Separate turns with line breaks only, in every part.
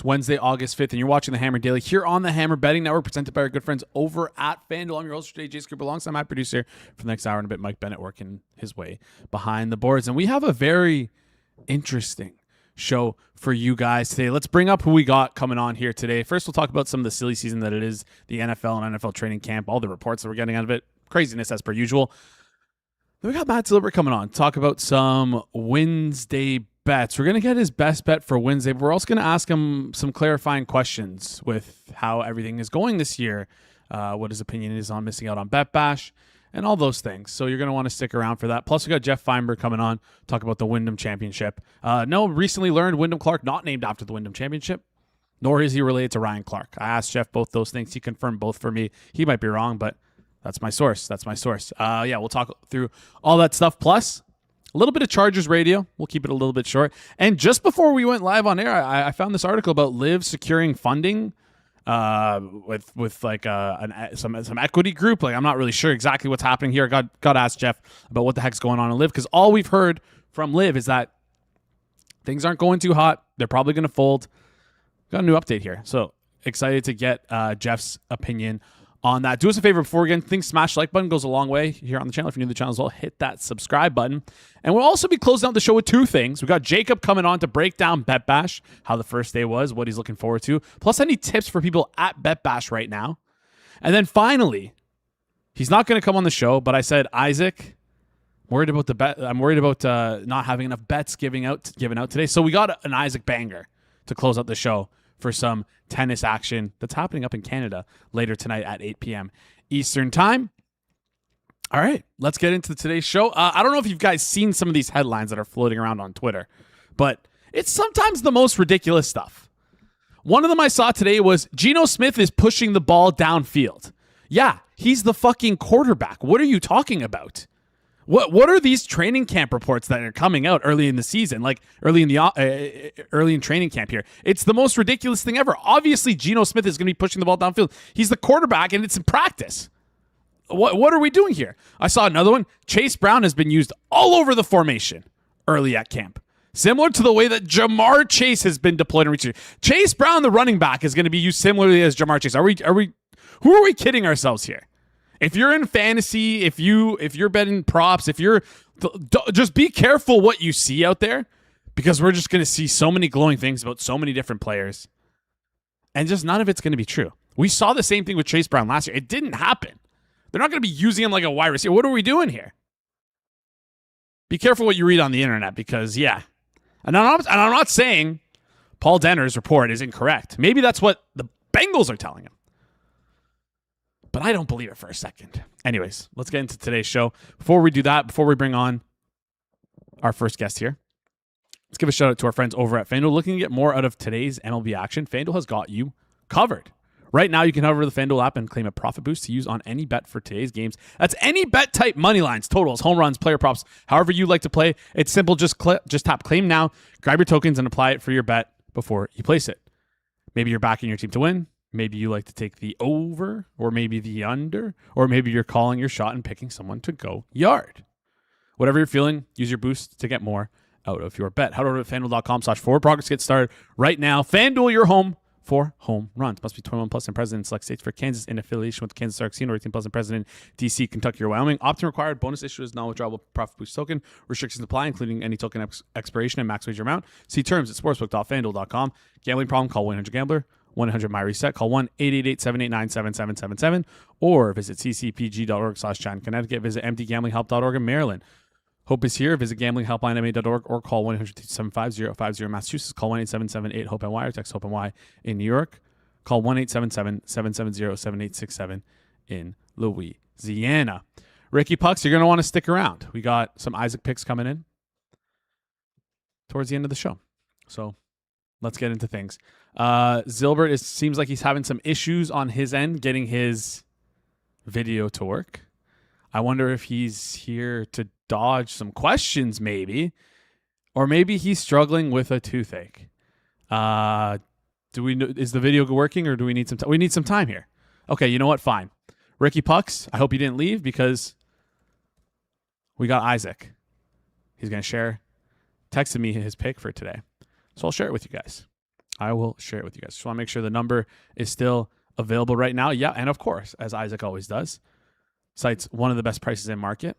It's Wednesday, August 5th, and you're watching the Hammer Daily here on the Hammer Betting Network, presented by our good friends over at FanDuel. I'm your host today, Jace Cooper, alongside my producer for the next hour and a bit, Mike Bennett, working his way behind the boards. And we have a very interesting show for you guys today. Let's bring up who we got coming on here today. First, we'll talk about some of the silly season that it is, the NFL and NFL training camp, all the reports that we're getting out of it. Craziness as per usual. Then we got Matt Zylbert coming on, talk about some Wiiiiiinsday bets. We're going to get his best bet for Wednesday, but we're also going to ask him some clarifying questions with how everything is going this year, what his opinion is on missing out on Bet Bash, and all those things. So you're going to want to stick around for that. Plus, we got Geoff Fienberg coming on, talk about the Wyndham Championship. Recently learned Wyndham Clark not named after the Wyndham Championship, nor is he related to Ryan Clark. I asked Geoff both those things. He confirmed both for me. He might be wrong, but that's my source. We'll talk through all that stuff. Plus, a little bit of Chargers radio. We'll keep it a little bit short. And just before we went live on air, I found this article about Liv securing funding with like some equity group. Like, I'm not really sure exactly what's happening here. Got to ask Geoff about what the heck's going on in Liv, because all we've heard from Liv is that things aren't going too hot. They're probably going to fold. Got a new update here. So excited to get Geoff's opinion on that. Do us a favor before we get into things. Smash the like button, goes a long way here on the channel. If you're new to the channel as well, hit that subscribe button. And we'll also be closing out the show with two things. We got Jacob coming on to break down Bet Bash, how the first day was, what he's looking forward to, plus any tips for people at Bet Bash right now. And then finally, he's not going to come on the show, but I said, Isaac, I'm worried about not having enough bets given out today. So we got an Isaac banger to close out the show for some tennis action that's happening up in Canada later tonight at 8 p.m. Eastern time. All right, let's get into today's show. I don't know if you guys seen some of these headlines that are floating around on Twitter, but it's sometimes the most ridiculous stuff. One of them I saw today was Geno Smith is pushing the ball downfield. Yeah, he's the fucking quarterback. What are you talking about? What are these training camp reports that are coming out early in the season, like early in training camp here? It's the most ridiculous thing ever. Obviously, Geno Smith is going to be pushing the ball downfield. He's the quarterback, and it's in practice. What are we doing here? I saw another one. Chase Brown has been used all over the formation early at camp, similar to the way that Jamar Chase has been deployed in reach. Chase Brown, the running back, is going to be used similarly as Jamar Chase. Who are we kidding ourselves here? If you're in fantasy, if you're betting props, just be careful what you see out there, because we're just going to see so many glowing things about so many different players, and just none of it's going to be true. We saw the same thing with Chase Brown last year. It didn't happen. They're not going to be using him like a wide receiver. What are we doing here? Be careful what you read on the internet, because and I'm not saying Paul Denner's report is incorrect. Maybe that's what the Bengals are telling him, but I don't believe it for a second. Anyways, let's get into today's show. Before we do that, before we bring on our first guest here, let's give a shout out to our friends over at FanDuel. Looking to get more out of today's MLB action, FanDuel has got you covered. Right now, you can hover the FanDuel app and claim a profit boost to use on any bet for today's games. That's any bet type: money lines, totals, home runs, player props, however you like to play. It's simple. Just tap claim now, grab your tokens, and apply it for your bet before you place it. Maybe you're backing your team to win. Maybe you like to take the over, or maybe the under, or maybe you're calling your shot and picking someone to go yard. Whatever you're feeling, use your boost to get more out of your bet. Head over to FanDuel.com/forward-progress. Get started right now. FanDuel, your home for home runs. Must be 21 plus and present in select states. For Kansas, in affiliation with the Kansas Star Casino, or 18 plus and present in DC, Kentucky, or Wyoming. Opt-in required. Bonus issue is non-withdrawable profit boost token. Restrictions apply, including any token expiration and max wager amount. See terms at sportsbook.fanduel.com. Gambling problem? Call 1-800-GAMBLER. 1-800-MY-RESET. Call 1-888-789-7777, or visit ccpg.org/Chat Connecticut. Visit mdgamblinghelp.org in Maryland. Hope is here. Visit gamblinghelplinema.org or call 1-800-275-050 Massachusetts. Call 1-877-8-HOPE-NY or text HOPE-NY in New York. Call 1-877-770-7867 in Louisiana. Ricky Pucks, you're going to want to stick around. We got some Isaac picks coming in towards the end of the show. So let's get into things. Zylbert seems like he's having some issues on his end getting his video to work. I wonder if he's here to dodge some questions, maybe, or maybe he's struggling with a toothache. Is the video working, or do we need some time? We need some time here. Okay, you know what? Fine. Ricky Pucks, I hope you didn't leave, because we got Isaac. He's going to texted me his pick for today. So I'll share it with you guys. I will share it with you guys. Just want to make sure the number is still available right now. Yeah, and of course, as Isaac always does, cites one of the best prices in market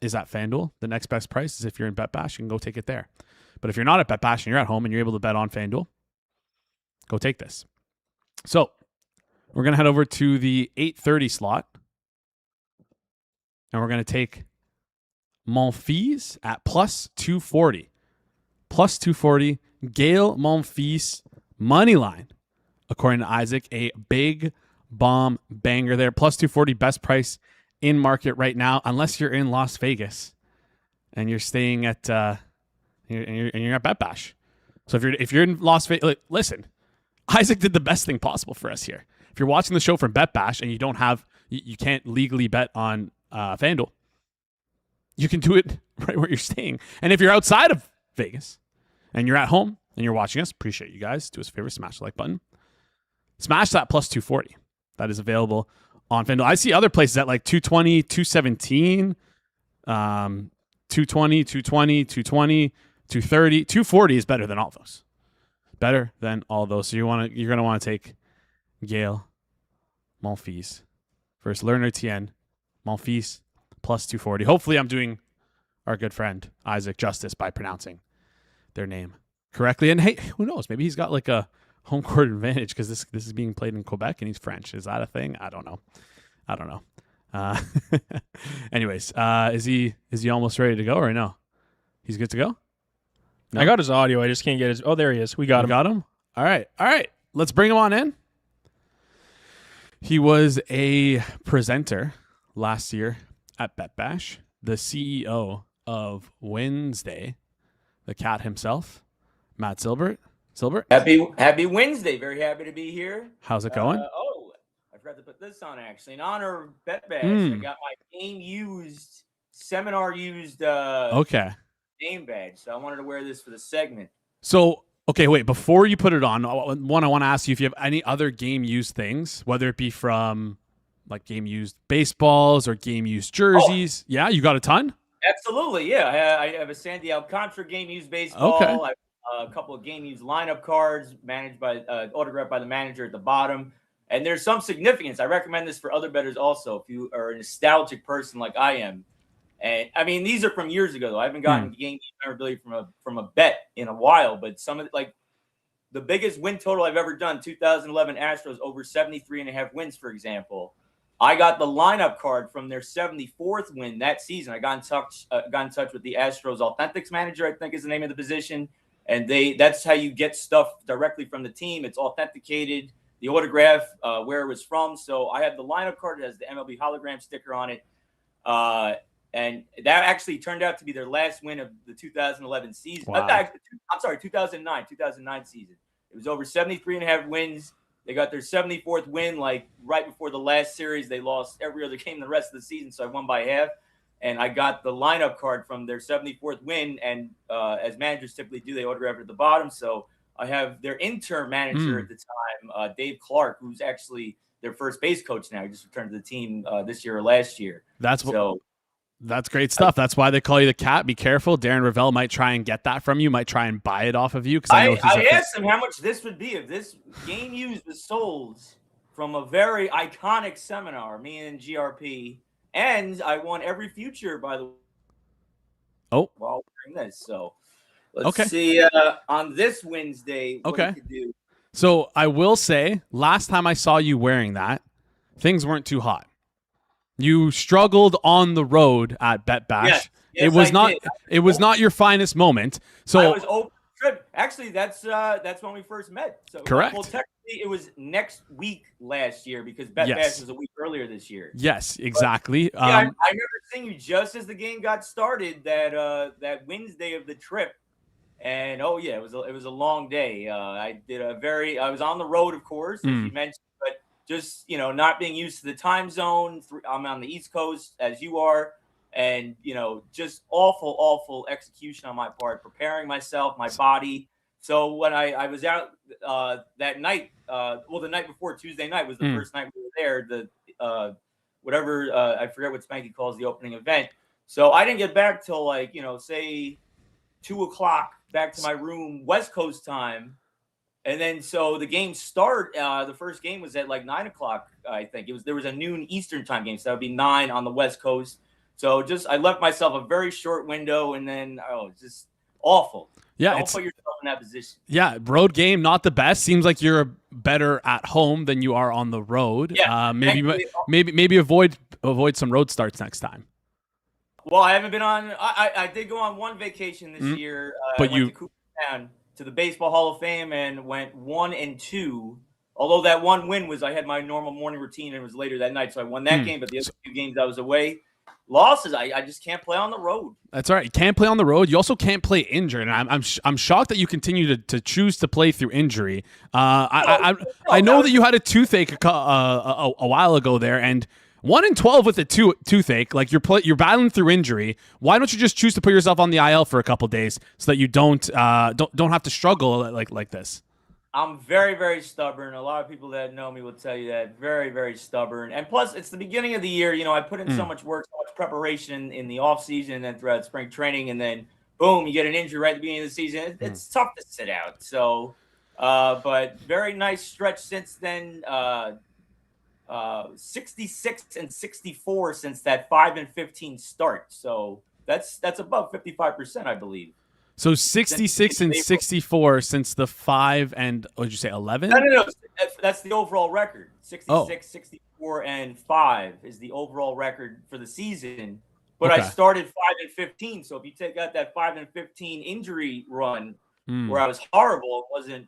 is at FanDuel. The next best price is if you're in BetBash, you can go take it there. But if you're not at BetBash and you're at home and you're able to bet on FanDuel, go take this. So we're going to head over to the 8:30 slot, and we're going to take Monfils at plus 240. Plus 240. Gael Monfils money line, according to Isaac, a big bomb banger there. Plus 240, best price in market right now, unless you're in Las Vegas and you're staying at and you're at BetBash. So if you're in Las Vegas, listen, Isaac did the best thing possible for us here. If you're watching the show from BetBash and you can't legally bet on FanDuel, you can do it right where you're staying. And if you're outside of Vegas and you're at home and you're watching us, appreciate you guys. Do us a favor, smash the like button. Smash that plus 240. That is available on FanDuel. I see other places at like 220, 217, 220, 220, 220, 230. 240 is better than all those. Better than all those. So you're going to want to take Gael Monfils versus Lerner Tien. Monfils plus 240. Hopefully I'm doing our good friend Isaac justice by pronouncing their name correctly. And hey, who knows? Maybe he's got like a home court advantage because this is being played in Quebec and he's French. Is that a thing? I don't know. Anyways, is he almost ready to go or no? He's good to go? No?
I got his audio. I just can't get his. Oh, there he is. We got him.
Got him? All right. Let's bring him on in. He was a presenter last year at BetBash, the CEO of Wiiiiiinsday, the cat himself, Matt Zylbert. Zylbert?
Happy Wednesday. Very happy to be here.
How's it going?
I forgot to put this on actually. In honor of BetBash, I got my seminar used name badge. So I wanted to wear this for the segment.
So, okay, wait, before you put it on, one, I want to ask you if you have any other game used things, whether it be from like game used baseballs or game used jerseys. Yeah, you got a ton?
Absolutely, yeah. I have a Sandy Alcantara game used baseball.
Okay.
I have a couple of game used lineup cards autographed by the manager at the bottom. And there's some significance. I recommend this for other bettors also if you are a nostalgic person like I am. And I mean, these are from years ago, though. I haven't gotten game memorabilia from a bet in a while, but some of like the biggest win total I've ever done, 2011 Astros over 73.5 wins, for example. I got the lineup card from their 74th win that season. I got in touch with the Astros Authentics manager, I think is the name of the position. And that's how you get stuff directly from the team. It's authenticated, the autograph, where it was from. So I have the lineup card. It has the MLB hologram sticker on it. And that actually turned out to be their last win of the 2011 season.
Wow.
I'm sorry, 2009 season. It was over 73.5 wins. They got their 74th win, like right before the last series. They lost every other game the rest of the season, so I won by half. And I got the lineup card from their 74th win. And as managers typically do, they autograph it at the bottom. So I have their interim manager at the time, Dave Clark, who's actually their first base coach now. He just returned to the team this year or last year.
That's great stuff. That's why they call you the cat. Be careful. Darren Ravel might try and get that from you, might try and buy it off of you.
I asked him how much this would be if this game used was sold from a very iconic seminar, me and GRP. And I won every future, by the way.
Oh.
While wearing this. So let's see on this Wednesday what you could do.
So I will say, last time I saw you wearing that, things weren't too hot. You struggled on the road at BetBash.
Yes,
it was not your finest moment. So
I was open trip. Actually, that's when we first met. So
correct.
Well, technically, it was next week last year because BetBash was a week earlier this year.
Yes, exactly.
But, I remember seeing you just as the game got started that Wednesday of the trip. And it was a long day. I was on the road, of course, as you mentioned, but just, not being used to the time zone. I'm on the East Coast as you are. And, just awful execution on my part, preparing myself, my body. So when I was out that night, the night before Tuesday night was the first night we were there, I forget what Spanky calls the opening event. So I didn't get back till say 2:00 back to my room, West Coast time. And then so the game start. The first game was at like 9 o'clock. I think there was a noon Eastern time game, so that would be 9 on the West Coast. So I left myself a very short window, and then it's just awful.
Yeah,
don't put yourself in that position.
Yeah, road game not the best. Seems like you're better at home than you are on the road.
Yeah,
maybe avoid some road starts next time.
Well, I haven't been on. I did go on one vacation this year.
But
I went to Cooperstown to the Baseball Hall of Fame and went 1-2. Although that one win was, I had my normal morning routine and it was later that night, so I won that game. But the other 2 games I was away. Losses, I just can't play on the road.
That's all right. You can't play on the road. You also can't play injured, and I'm shocked that you continue to choose to play through injury. I know that you had a toothache a while ago there, and 1-12 with a toothache. Like you're battling through injury. Why don't you just choose to put yourself on the IL for a couple days so that you don't have to struggle like this?
I'm very, very stubborn. A lot of people that know me will tell you that. Very, very stubborn. And plus, it's the beginning of the year. I put in so much work, so much preparation in the off season and then throughout spring training, and then boom, you get an injury right at the beginning of the season. It's tough to sit out. So, but very nice stretch since then. 66 and 64 since that 5-15 start. So that's above 55%, I believe.
So 66 and 64 since the 5 and what did you say 11?
No. That's the overall record. 66, 64, and 5 is the overall record for the season. But I started 5-15. So if you take out that 5-15 injury run where I was horrible, I wasn't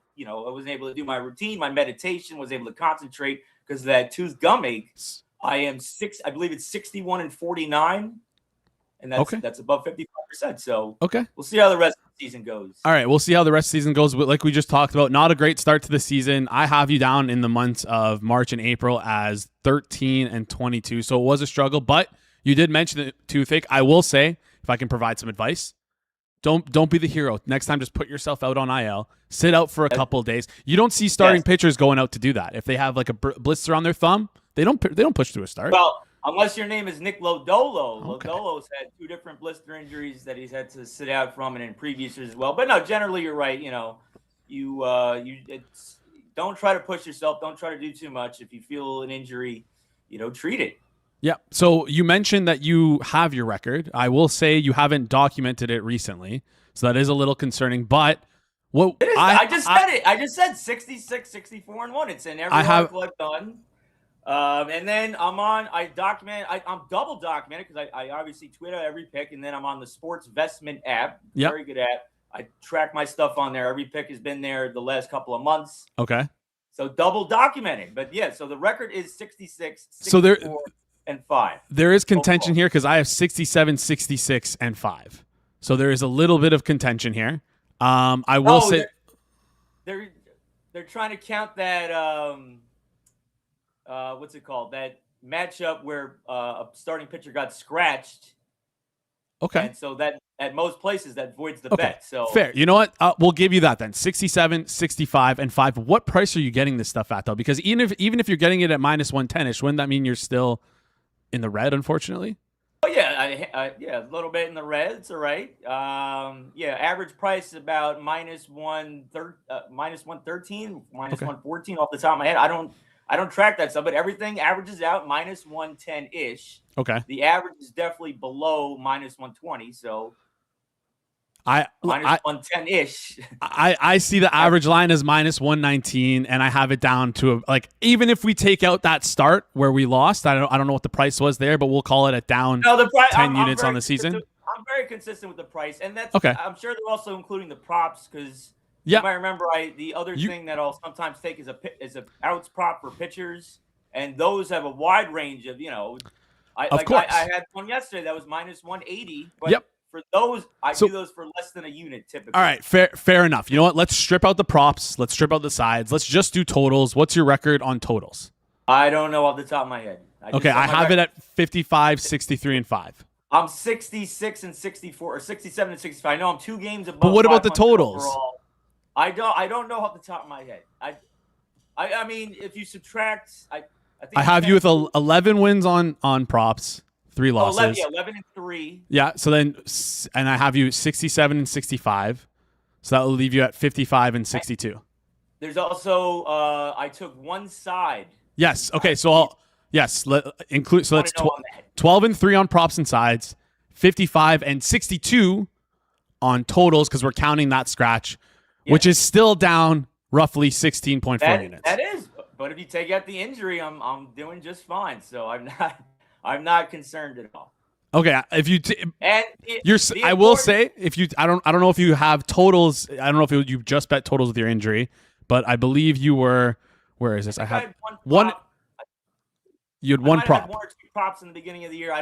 able to do my routine, my meditation, was able to concentrate because of that tooth gum ache. I believe it's 61 and 49. And that's above 55%. So we'll see how the rest of the season goes.
All right, we'll see how the rest of the season goes. But like we just talked about, not a great start to the season. I have you down in the months of March and April as 13 and 22. So it was a struggle, but you did mention the toothache. I will say, if I can provide some advice, don't be the hero. Next time, just put yourself out on IL. Sit out for a couple of days. You don't see starting pitchers going out to do that. If they have like a blister on their thumb, they don't push through a start.
Well, unless your name is Nick Lodolo. Okay. Lodolo's had 2 different blister injuries that he's had to sit out from, and in previous years as well. But no, generally you're right. Don't try to push yourself. Don't try to do too much. If you feel an injury, treat it.
Yeah. So you mentioned that you have your record. I will say you haven't documented it recently, so that is a little concerning. But what
I just said it. I just said 66, 64, and 1. It's in every article I've done. And then I'm double documented because I obviously tweet out every pick, and then I'm on the Sports Vestment app. Very good app. I track my stuff on there. Every pick has been there the last couple of months.
Okay.
So double documented. But yeah, so the record is 66, 64, and 5.
There is contention here because I have 67, 66, and 5. So there is a little bit of contention here. I will say
they're trying to count that what's it called? That matchup where a starting pitcher got scratched.
Okay.
And so that at most places that voids the bet. So
fair. You know what? We'll give you that then. 67, 65, and 5. What price are you getting this stuff at though? Because even if you're getting it at minus 110ish, wouldn't that mean you're still in the red, unfortunately?
Oh yeah, a little bit in the red. It's all right. Average price is about minus 113, minus 114 off the top of my head. I don't track that stuff, but everything averages out minus 110-ish.
Okay.
The average is definitely below minus 120, so minus 110-ish.
I see the average line as minus 119, and I have it down to even if we take out that start where we lost, I don't know what the price was there, but we'll call it a down 10 units on the season.
I'm very consistent with the price, and that's
okay.
I'm sure they're also including the props because
yeah.
You might remember the other thing that I'll sometimes take is a outs prop for pitchers, and those have a wide range of I had one yesterday that was minus 180, but for those do those for less than a unit typically.
All right, fair enough. You know what? Let's strip out the props. Let's strip out the sides. Let's just do totals. What's your record on totals?
I don't know off the top of my head.
I have it at 55, 63, and 5.
I'm 66 and 64, or 67 and 65. I know I'm 2 games above.
But what about the totals?
Overall. I don't know off the top of my head. I mean, if you subtract, I think
I have you with 11 wins on props, 3 losses.
11 and 3.
Yeah. So then, and I have you 67 and 65. So that will leave you at 55 and 62.
There's also I took one side.
Yes. Okay. So I'll include. So
Want
that's
to know on that.
12 and 3 on props and sides, 55 and 62 on totals because we're counting that scratch, which is still down roughly 16.4 units.
That is, but if you take out the injury, I'm doing just fine. So I'm not concerned at all.
Okay, if you I will say if you I don't know if you have totals. I don't know if you just bet totals with your injury, but I believe you were. Where is this? I had one. You had one prop.
Had 1 or 2 props in the beginning of the year. I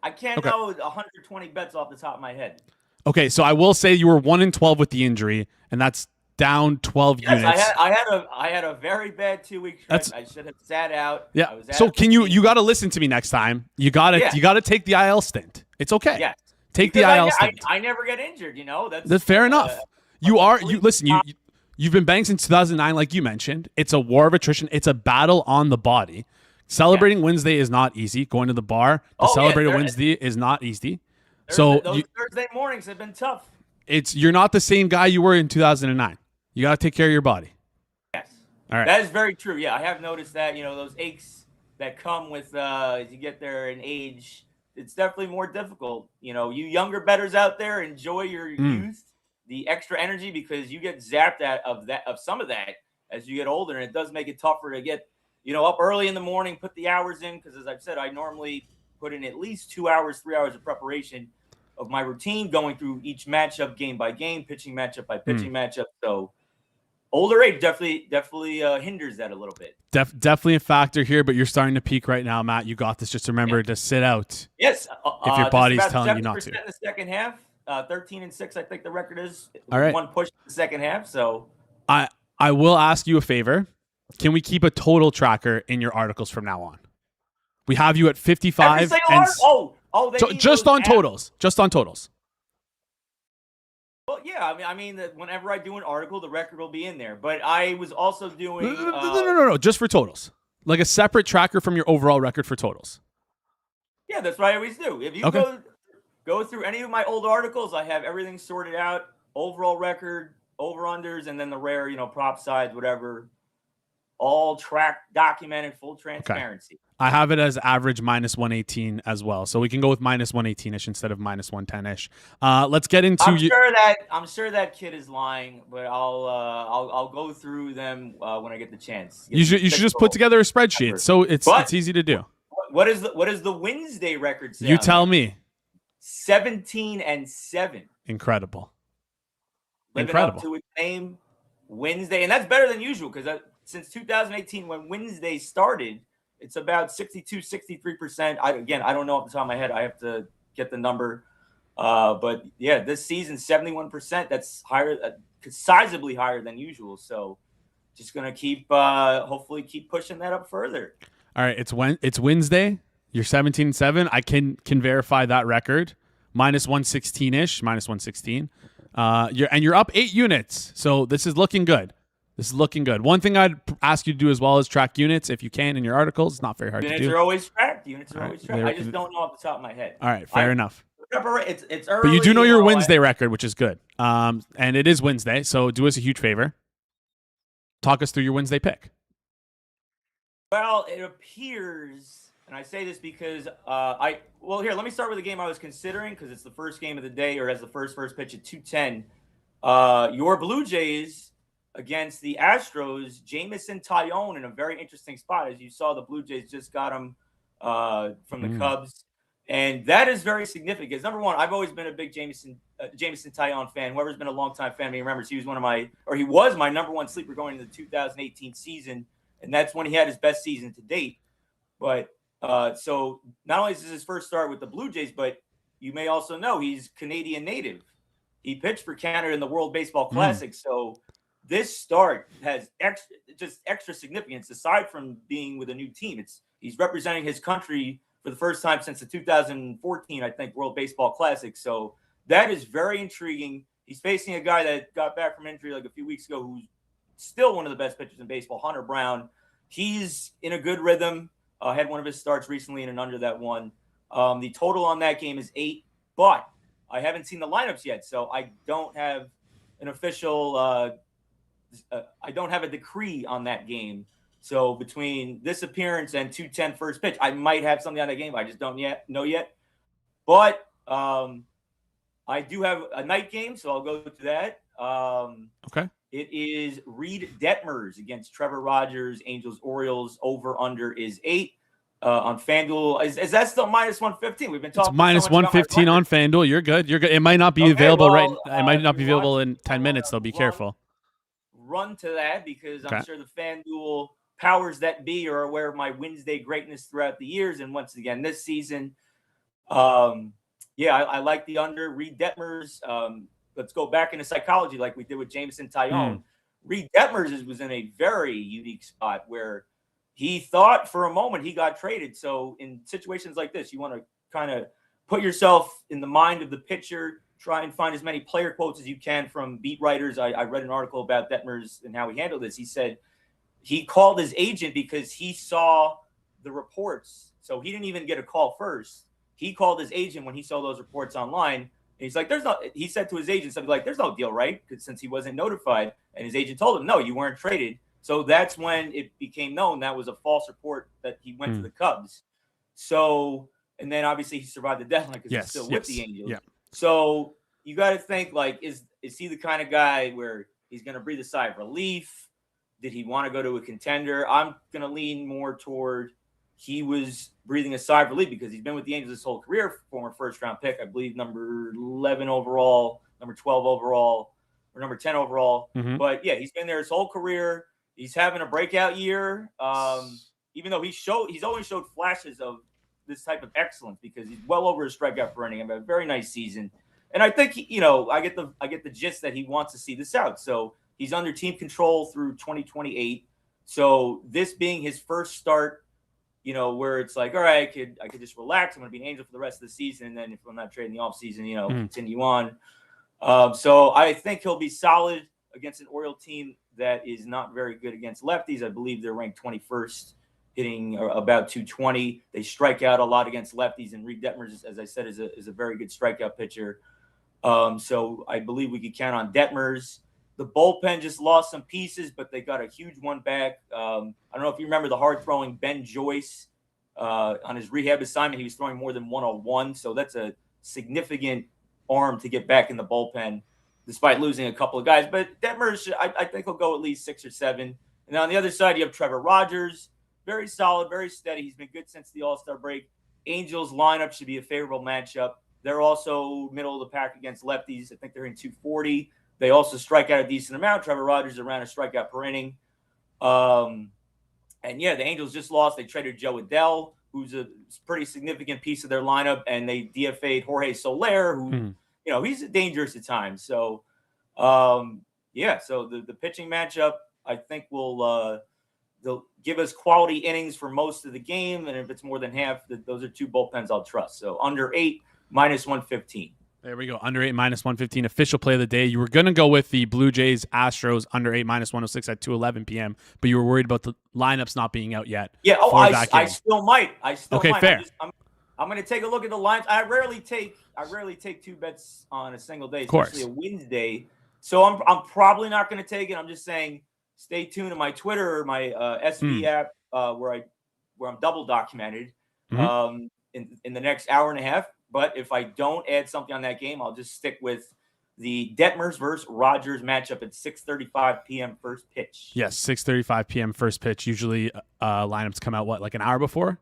can't know 120 bets off the top of my head.
Okay, so I will say you were 1 and 12 with the injury, and that's down 12 units.
I had a very bad 2-week stretch. I should have sat out.
Yeah. So can you got to listen to me next time. You got to take the IL stint. It's okay.
Yes.
Take the IL stint.
I never get injured,
That's fair enough. You've been banged since 2009 like you mentioned. It's a war of attrition. It's a battle on the body. Celebrating Wednesday is not easy. Going to the bar to celebrate a Wednesday is not easy.
Those Thursday mornings have been tough.
You're not the same guy you were in 2009. You got to take care of your body.
Yes.
All right.
That is very true. Yeah, I have noticed that, those aches that come with as you get there in age, it's definitely more difficult. You younger bettors out there, enjoy your youth, the extra energy, because you get zapped of some of that as you get older, and it does make it tougher to get, up early in the morning, put the hours in, because as I've said, I normally put in at least 2 hours, 3 hours of preparation of my routine, going through each matchup game by game, pitching matchup by pitching matchup. So older age definitely hinders that a little bit.
Definitely a factor here, but you're starting to peak right now, Matt. You got this. Just remember to sit out.
Yes,
if your body's telling you not to.
In the second half, 13 and 6, I think the record is.
All right.
One push in the second half. So
I will ask you a favor. Can we keep a total tracker in your articles from now on? We have you at 55 and just on totals. Just on totals.
Well, yeah, I mean, whenever I do an article, the record will be in there. But I was also doing
no, just for totals, like a separate tracker from your overall record for totals.
Yeah, that's what I always do. If you go through any of my old articles, I have everything sorted out: overall record, over unders, and then the rare, prop sides, whatever. All tracked, documented, full transparency.
Okay. I have it as average minus 118 as well, so we can go with minus 118ish instead of minus 110ish. Let's get into.
I'm sure that kid is lying, but I'll go through them when I get the chance.
You should just put together a spreadsheet, so it's easy to do.
What is the Wednesday record say?
You tell me.
17 and 7.
Incredible.
Living up to its name, Wednesday, and that's better than usual because since 2018, when Wednesday started, it's about 62, 63%. I don't know off the top of my head. I have to get the number. But yeah, this season, 71%. That's higher, sizably higher than usual. So just going to hopefully keep pushing that up further.
All right. It's Wednesday. You're 17-7. I can verify that record. Minus 116-ish, minus 116. You're up 8 units. So this is looking good. One thing I'd ask you to do as well is track units if you can in your articles. It's not very hard to do.
Units are always tracked. I just don't know off the top of my head.
All right, fair enough.
It's early.
But you do know your Wednesday record, which is good. And it is Wednesday, so do us a huge favor. Talk us through your Wednesday pick.
Well, it appears, and I say this because here, let me start with the game I was considering because it's the first game of the day, or as the first pitch at 2:10. Your Blue Jays against the Astros, Jameson Taillon in a very interesting spot. As you saw, the Blue Jays just got him from the Cubs. And that is very significant. Because number one, I've always been a big Jameson Taillon fan. Whoever's been a longtime fan of me remembers he was my number one sleeper going into the 2018 season. And that's when he had his best season to date. But so not only is this his first start with the Blue Jays, but you may also know he's Canadian native. He pitched for Canada in the World Baseball Classic. So this start has extra significance aside from being with a new team. He's representing his country for the first time since the 2014, I think, World Baseball Classic. So that is very intriguing. He's facing a guy that got back from injury like a few weeks ago, who's still one of the best pitchers in baseball, Hunter Brown. He's in a good rhythm. Had one of his starts recently in and under that one. The total on that game is 8, but I haven't seen the lineups yet, so I don't have an official I don't have a decree on that game. So between this appearance and 2:10 first pitch, I might have something on that game. I just don't know yet. But I do have a night game, so I'll go to that.
Okay.
It is Reed Detmers against Trevor Rogers, Angels, Orioles. Over under is 8 on FanDuel. Is that still minus 115? We've been talking.
It's minus 115 on FanDuel. You're good. You're good. It might not be available right. It might not be available in 10 minutes. So be careful.
Run to that because I'm sure the FanDuel powers that be are aware of my Wednesday greatness throughout the years, and once again this season. I like the under. Reed Detmers. Let's go back into psychology like we did with Jameson Taillon. Reed Detmers was in a very unique spot where he thought for a moment he got traded. So in situations like this, you want to kind of put yourself in the mind of the pitcher, try and find as many player quotes as you can from beat writers. I read an article about Detmers and how he handled this. He said he called his agent because he saw the reports. So he didn't even get a call first. He called his agent when he saw those reports online. And he's like, he said to his agent something like, there's no deal, right? Because since he wasn't notified, and his agent told him, no, you weren't traded. So that's when it became known that was a false report that he went to the Cubs. So, and then obviously he survived the deadline because he's still with the Angels.
Yeah.
So you got to think like, is he the kind of guy where he's going to breathe a sigh of relief? Did he want to go to a contender? I'm going to lean more toward he was breathing a sigh of relief because he's been with the Angels his whole career, former first-round pick, I believe number 11 overall, number 12 overall, or number 10 overall. But, yeah, he's been there his whole career. He's having a breakout year, even though he's always showed flashes of this type of excellence because he's well over his strikeout per inning. I mean, a very nice season. And I think, I get the gist that he wants to see this out. So he's under team control through 2028. So this being his first start, where it's like, all right, I could just relax. I'm going to be an Angel for the rest of the season. And then if I'm not trading the offseason, continue on. So I think he'll be solid against an Oriole team that is not very good against lefties. I believe they're ranked 21st, hitting about 220. They strike out a lot against lefties. And Reed Detmers, as I said, is a very good strikeout pitcher. So I believe we could count on Detmers. The bullpen just lost some pieces, but they got a huge one back. I don't know if you remember the hard-throwing Ben Joyce on his rehab assignment. He was throwing more than 101, so that's a significant arm to get back in the bullpen, despite losing a couple of guys. But Detmers, I think he'll go at least 6 or 7. And on the other side, you have Trevor Rogers. Very solid, very steady. He's been good since the All-Star break. Angels lineup should be a favorable matchup. They're also middle of the pack against lefties. I think they're in 240. They also strike out a decent amount. Trevor Rogers around a strikeout per inning. The Angels just lost. They traded Joe Adell, who's a pretty significant piece of their lineup, and they DFA'd Jorge Soler, who, he's dangerous at times. So, so the pitching matchup, I think they'll give us quality innings for most of the game, and if it's more than half, those are two bullpens I'll trust. So under 8, minus 115.
There we go. Under 8, minus 115. Official play of the day. You were going to go with the Blue Jays Astros under 8, minus 106 at 2:11 p.m., but you were worried about the lineups not being out yet.
Yeah. I still might.
Okay, fair.
I'm going to take a look at the lines. I rarely take 2 bets on a single day, especially a Wednesday. So I'm probably not going to take it. I'm just saying, stay tuned to my Twitter or my SB app where I'm double documented in the next hour and a half. But if I don't add something on that game, I'll just stick with the Detmers versus Rogers matchup at 6:35 p.m. first pitch.
Yes, 6:35 p.m. first pitch. Usually lineups come out, like an hour before?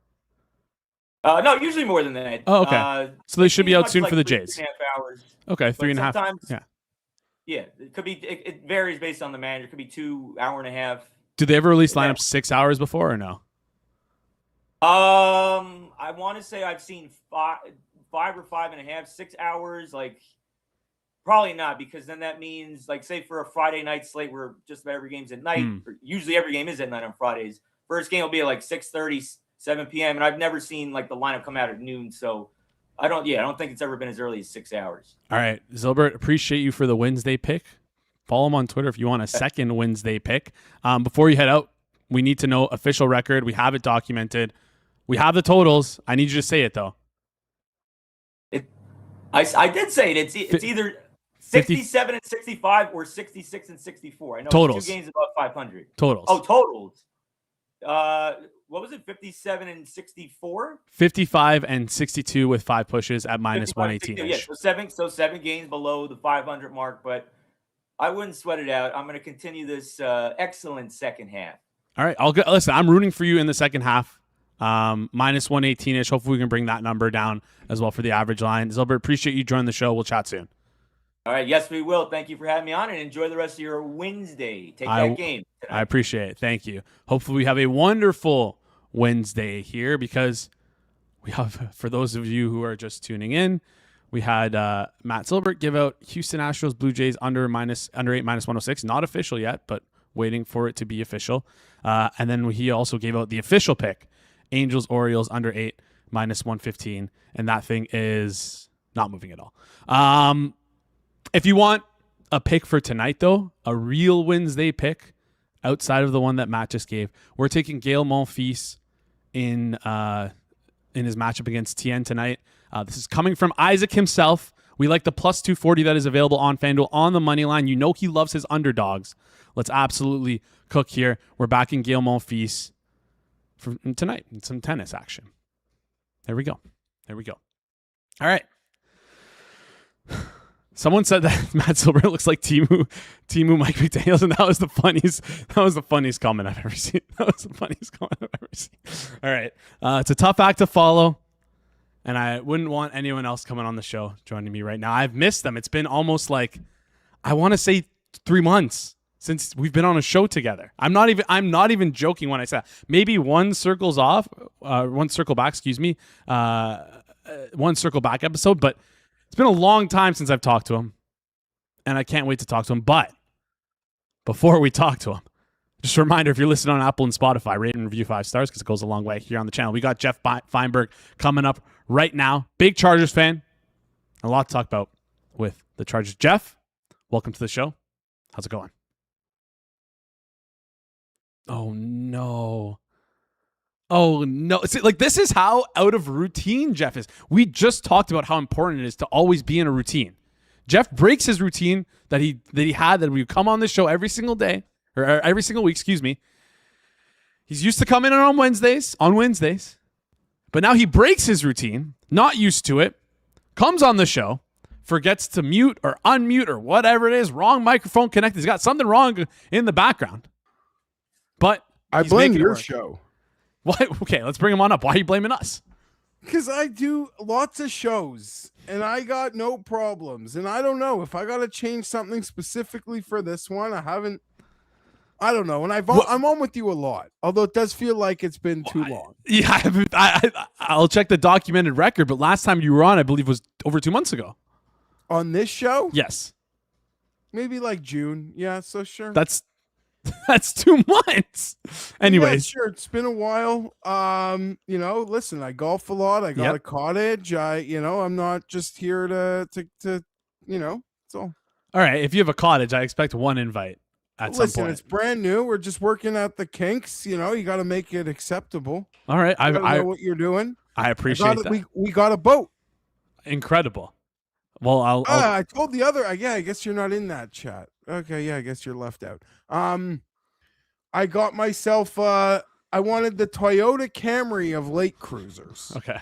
No, usually more than that.
Oh, okay. So they should be out soon for the Jays.
3.5 hours.
Okay, 3.5.
Yeah, it could be. It varies based on the manager. It could be 2 hour and a half.
Do they ever release lineups 6 hours before or no?
I want to say I've seen 5 or 5.5, 6 hours. Like, probably not, because then that means, like, say for a Friday night slate where just about every game's at night. Or usually every game is at night on Fridays. First game will be at like 6:30, 7 p.m. And I've never seen like the lineup come out at noon. So I don't think it's ever been as early as 6 hours.
All right, Zylbert, appreciate you for the Wednesday pick. Follow him on Twitter if you want a second Wednesday pick. Before you head out, we need to know official record. We have it documented. We have the totals. I need you to say it though.
I did say it. It's either 67 and 65 or 66 and 64. I know
Totals.
2 games above 500.
Totals.
Oh, totals. What was it? 57 and 64?
55 and 62 with 5 pushes at minus
118.
118.
Yeah, so 7 games below the 500 mark, but I wouldn't sweat it out. I'm going to continue this excellent second half.
All right, listen, I'm rooting for you in the second half. Minus 118-ish. Hopefully we can bring that number down as well for the average line. Zylbert, appreciate you joining the show. We'll chat soon.
All right, yes, we will. Thank you for having me on, and enjoy the rest of your Wednesday. Take that game tonight.
I appreciate it. Thank you. Hopefully we have a wonderful Wednesday here, because we have, for those of you who are just tuning in, we had Matt Zylbert give out Houston Astros Blue Jays under 8 minus 106. Not official yet, but waiting for it to be official. And then he also gave out the official pick, Angels Orioles under 8 minus 115, and that thing is not moving at all. If you want a pick for tonight, though, a real Wednesday pick outside of the one that Matt just gave, we're taking Gael Monfils in his matchup against Tien tonight. This is coming from Isaac himself. We like the plus 240 that is available on FanDuel on the money line. You know he loves his underdogs. Let's absolutely cook here. We're backing Gael Monfils for tonight. Some tennis action. There we go. All right. Someone said that Matt Zylbert looks like Timu Mike McDaniels, and that was the funniest comment I've ever seen. All right. It's a tough act to follow, and I wouldn't want anyone else coming on the show joining me right now. I've missed them. It's been almost like, I want to say 3 months since we've been on a show together. I'm not even joking when I say that. Maybe one circle back, one circle back episode, but it's been a long time since I've talked to him, and I can't wait to talk to him. But before we talk to him, just a reminder, if you're listening on Apple and Spotify, rate and review 5 stars, because it goes a long way here on the channel. We got Geoff Fienberg coming up right now. Big Chargers fan. A lot to talk about with the Chargers. Geoff, welcome to the show. How's it going? Oh, no. See, like, this is how out of routine Geoff is. We just talked about how important it is to always be in a routine. Geoff breaks his routine that he had, that we come on this show every single day, or every single week, excuse me. He's used to coming in on Wednesdays, but now he breaks his routine, not used to it, comes on the show, forgets to mute or unmute or whatever it is, wrong microphone connected. He's got something wrong in the background. But
I blame your show.
What? Okay, let's bring him on up. Why are you blaming us?
Because I do lots of shows, and I got no problems. And I don't know if I got to change something specifically for this one. I don't know. And I'm on with you a lot, although it does feel like it's been too long.
Yeah, I'll check the documented record, but last time you were on, I believe, was over 2 months ago.
On this show?
Yes.
Maybe like June. Yeah, so sure.
That's 2 months. Anyways,
yeah, sure. It's been a while. Listen, I golf a lot. I got a cottage. I'm not just here to it's all.
All right. If you have a cottage, I expect one invite at some point.
It's brand new. We're just working out the kinks. You got to make it acceptable.
All right. I
know what you're doing.
I appreciate that.
We got a boat.
Incredible. Well,
I told the other. I guess you're not in that chat. Okay, yeah, I guess you're left out. I got myself. I wanted the Toyota Camry of lake cruisers.
Okay.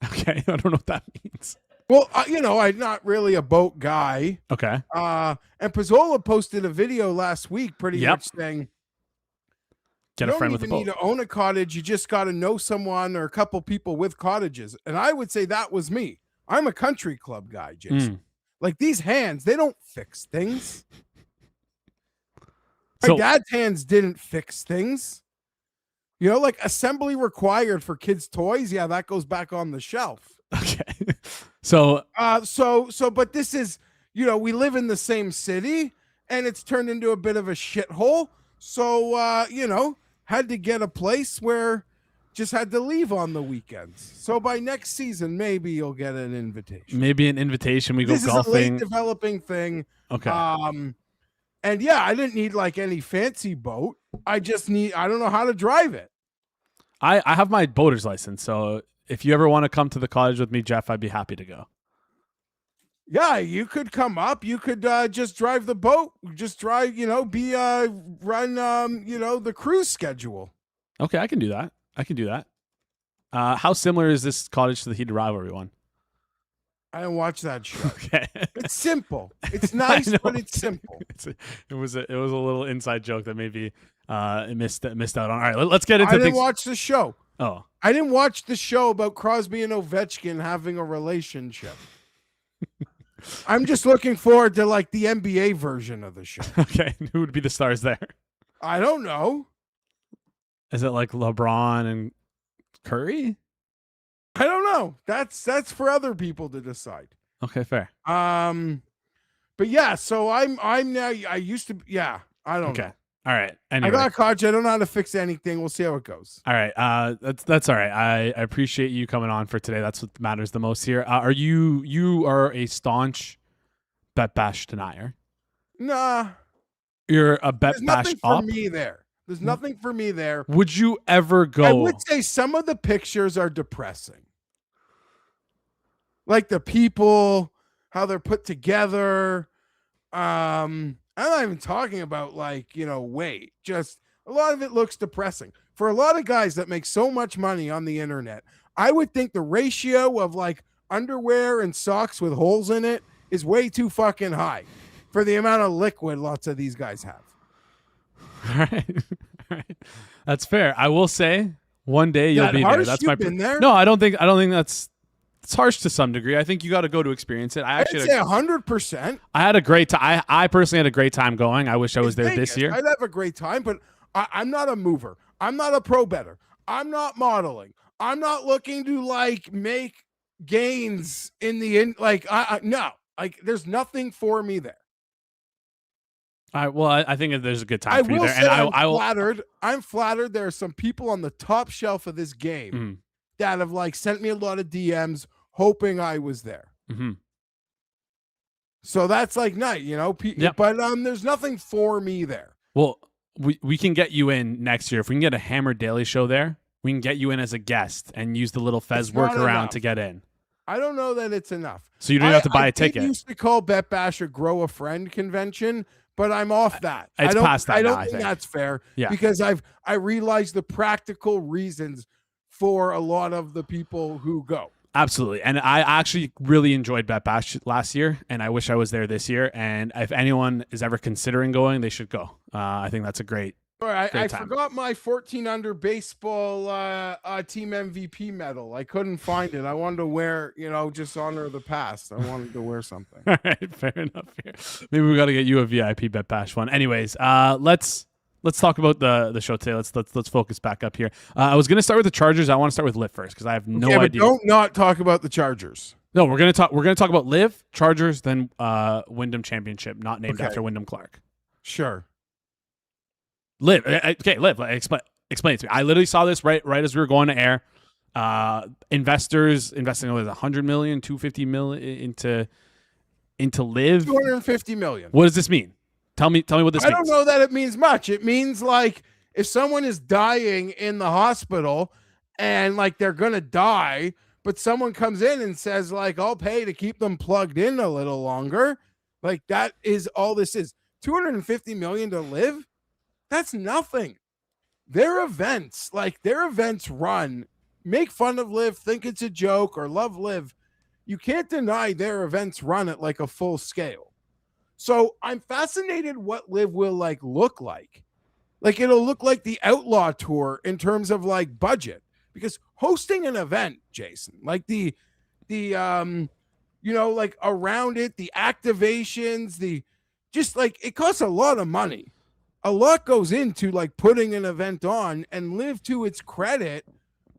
I don't know what that means.
Well, I'm not really a boat guy.
Okay.
And Pizzola posted a video last week, pretty much saying,
get a friend with a boat.
You don't even need to own a cottage. You just got to know someone or a couple people with cottages. And I would say that was me. I'm a country club guy, Jason. Like, these hands, they don't fix things. My dad's hands didn't fix things. Like assembly required for kids' toys. Yeah, that goes back on the shelf.
Okay.
But this is, we live in the same city, and it's turned into a bit of a shithole. So, had to get a place where just had to leave on the weekends. So by next season, maybe you'll get an invitation.
We go golfing.
This is a late developing thing.
Okay.
And yeah, I didn't need like any fancy boat. I don't know how to drive it.
I have my boater's license. So if you ever want to come to the cottage with me, Geoff, I'd be happy to go.
Yeah, you could come up. You could just drive the boat. Just drive, run, the cruise schedule.
Okay, I can do that. How similar is this Cottage to the Heated Rivalry one?
I didn't watch that show.
Okay.
It's simple. It's nice, but it's simple.
It was a little inside joke that maybe it missed out on. All right, let's get into
I
things.
didn't watch the show.
Oh.
I didn't watch the show about Crosby and Ovechkin having a relationship. I'm just looking forward to like the NBA version of the show.
Okay, who would be the stars there?
I don't know.
Is it like LeBron and Curry?
I don't know. That's for other people to decide.
Okay, fair.
But yeah, so I'm now. I used to. Yeah, I don't know.
All right. Anyway.
I got a coach. I don't know how to fix anything. We'll see how it goes.
All right. That's all right. I appreciate you coming on for today. That's what matters the most here. Are you are a staunch bet bash denier?
Nah.
You're a bet
There's
bash
nothing
up?
for me there. There's nothing for me there.
Would you ever go?
I would say some of the pictures are depressing. Like the people, how they're put together. I'm not even talking about weight. Just a lot of it looks depressing. For a lot of guys that make so much money on the internet, I would think the ratio of like underwear and socks with holes in it is way too fucking high for the amount of liquid lots of these guys have.
All right. That's fair. I will say one day you'll be there. That's
been there?
No, I don't think that's. It's harsh to some degree. I think you got to go to experience it.
I'd say 100%.
I had a great time. I personally had a great time going. I wish I was there this year.
I'd have a great time, but I'm not a mover. I'm not a pro bettor. I'm not modeling. I'm not looking to make gains in the no. There's nothing for me there.
I think there's a good time for you there.
And I'm flattered there are some people on the top shelf of this game that have sent me a lot of DMs hoping I was there.
Mm-hmm.
So that's nice,
Yep.
But there's nothing for me there.
Well, we can get you in next year. If we can get a Hammer Daily show there, we can get you in as a guest and use the little Fez workaround to get in.
I don't know that it's enough.
So you don't have to buy a ticket.
I used to call Bet Bash a Grow a Friend convention, but I'm off that.
It's past that
I don't
now,
think that's fair.
Yeah.
Because I realized the practical reasons for a lot of the people who go.
Absolutely. And I actually really enjoyed Bet Bash last year, and I wish I was there this year. And if anyone is ever considering going, they should go. I think that's a great
I forgot my 14 under baseball team MVP medal. I couldn't find it. I wanted to wear, just honor the past. I wanted to wear something.
All right, fair enough here. Maybe we got to get you a VIP Bet Bash one. Anyways, let's talk about the show today. Let's focus back up here. I was going to start with the Chargers. I want to start with Liv first because I have no idea.
But don't not talk about the Chargers.
No, we're going to talk about Liv, Chargers, then Wyndham Championship, not named after Wyndham Clark.
Sure.
Liv, okay, Liv, explain it to me. I literally saw this right as we were going to air. Investors investing over 100 million, 250 million into Liv.
250 million.
What does this mean? Tell me what this means.
I don't know that it means much. It means if someone is dying in the hospital and they're gonna die, but someone comes in and says I'll pay to keep them plugged in a little longer. That is all this is. 250 million to Liv. That's nothing. Their events run, make fun of Liv, think it's a joke, or love Liv. You can't deny their events run at a full scale. So I'm fascinated what Liv will look like. It'll look like the Outlaw Tour in terms of budget, because hosting an event, Jason, around it, the activations, it costs a lot of money. A lot goes into putting an event on, and Liv, to its credit,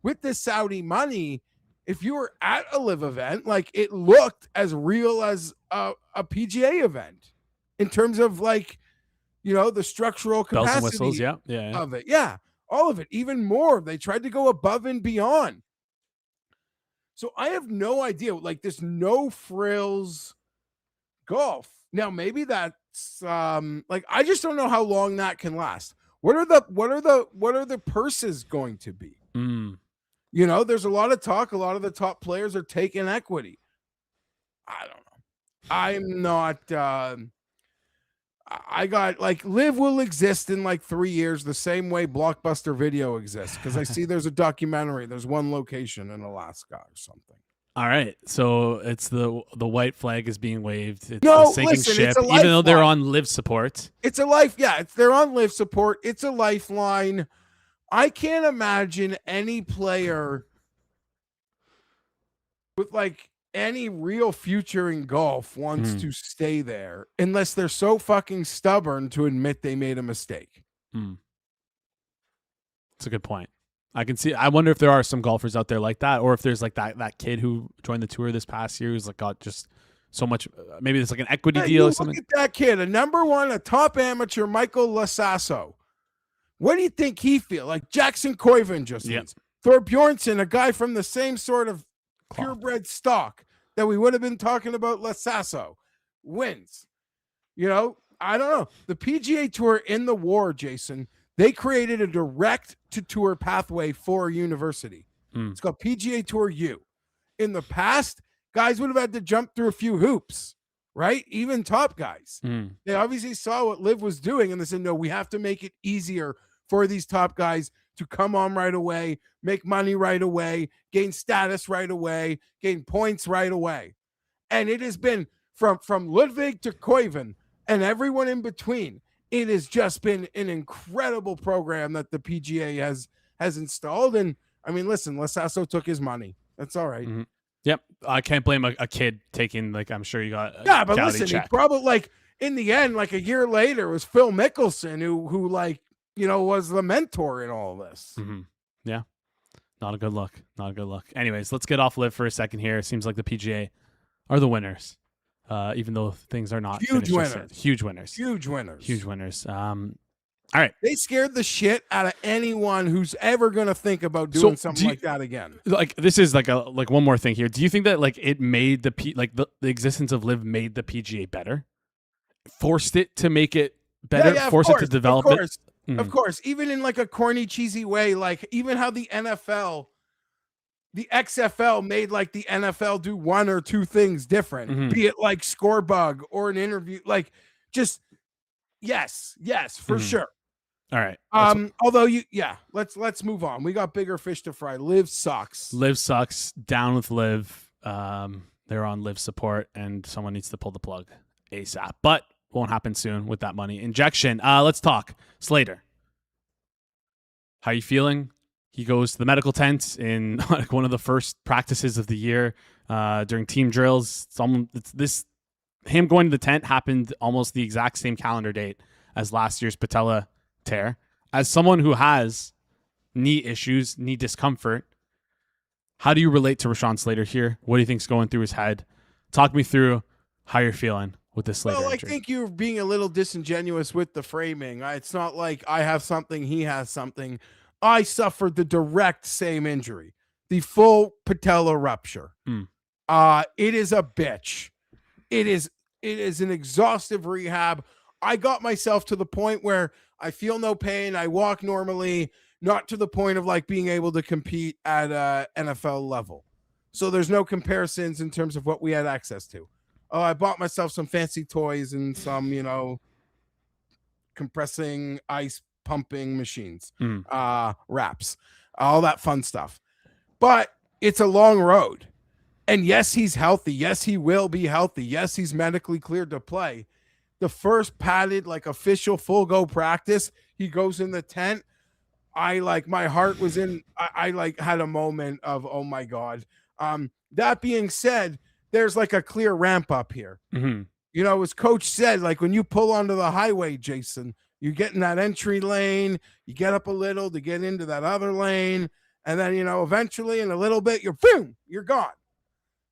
with the Saudi money, if you were at a Liv event, it looked as real as a PGA event in terms of the structural capacity
bells and whistles, yeah.
of it. Yeah, all of it, even more. They tried to go above and beyond. So I have no idea, this no frills golf. Now, maybe that's I just don't know how long that can last. What are the purses going to be? There's a lot of talk. A lot of the top players are taking equity. I don't know. I'm not. I got like Live will exist in like 3 years the same way Blockbuster Video exists because I see there's a documentary. There's one location in Alaska or something.
All right, so it's the white flag is being waved. It's
No,
a sinking
listen,
ship,
it's a
even though they're
lifeline.
on live support.
It's a life. Yeah, they're on live support. It's a lifeline. I can't imagine any player with like any real future in golf wants to stay there unless they're so fucking stubborn to admit they made a mistake.
That's a good point. I can see. I wonder if there are some golfers out there like that, or if there's like that kid who joined the tour this past year who's like got just so much. Maybe there's like an equity deal or something.
Look at that kid, a top amateur, Michael Lasasso. What do you think he feel like? Jackson Koiven just wins. Thor Bjornsson, a guy from the same sort of purebred stock that we would have been talking about, Lasasso, wins. You know, I don't know. The PGA Tour in the war, Jason, they created a direct to tour pathway for a university. It's called PGA Tour U. In the past, guys would have had to jump through a few hoops, right? Even top guys. They obviously saw what Liv was doing and they said, no, we have to make it easier for these top guys to come on right away, make money right away, gain status right away, gain points right away. And it has been from Ludwig to Koiven and everyone in between. It has just been an incredible program that the PGA has installed. And I mean, listen, Lasasso took his money. That's all right.
Yep. I can't blame a kid taking, like, I'm sure you got.
Yeah, but listen, he probably, like, in the end, like a year later, it was Phil Mickelson who like, you know, was the mentor in all this.
Yeah. Not a good look. Anyways, let's get off Live for a second here. It seems like the PGA are the winners. Even though things are not
huge winners.
Huge winners. All right.
They scared the shit out of anyone who's ever going to think about doing something like that again.
Like, this is like one more thing here. Do you think that like it made the existence of Live made the PGA better? Forced it to make it better? Forced it to develop it?
Of course. Even in like a corny, cheesy way, like even how the NFL, the XFL made like the NFL do one or two things different, be it like Scorebug or an interview, like just yes, for sure.
All right.
Although let's move on. We got bigger fish to fry. Live sucks.
Down with Live. They're on Live support, and someone needs to pull the plug ASAP. But won't happen soon with that money injection. Let's talk Slater. How you feeling? He goes to the medical tent in like one of the first practices of the year during team drills. Him going to the tent happened almost the exact same calendar date as last year's patella tear. As someone who has knee issues, knee discomfort, how do you relate to Rashawn Slater here? What do you think's going through his head? Talk me through how you're feeling with this Slater injury.
I think you're being a little disingenuous with the framing. It's not like I have something, he has something. I suffered the direct same injury, the full patella rupture. It is a bitch. It is an exhaustive rehab. I got myself to the point where I feel no pain. I walk normally, not to the point of like being able to compete at a NFL level. So there's no comparisons in terms of what we had access to. Oh, I bought myself some fancy toys and some, compressing ice pumping machines, wraps, all that fun stuff. But it's a long road. And yes, he's healthy. Yes, he will be healthy. Yes, he's medically cleared to play. The first padded, like official full go practice, he goes in the tent. My heart was in, I had a moment of, oh my God. That being said, there's like a clear ramp up here. As coach said, like when you pull onto the highway, Jason, you get in that entry lane, you get up a little to get into that other lane. And then, eventually in a little bit, you're gone.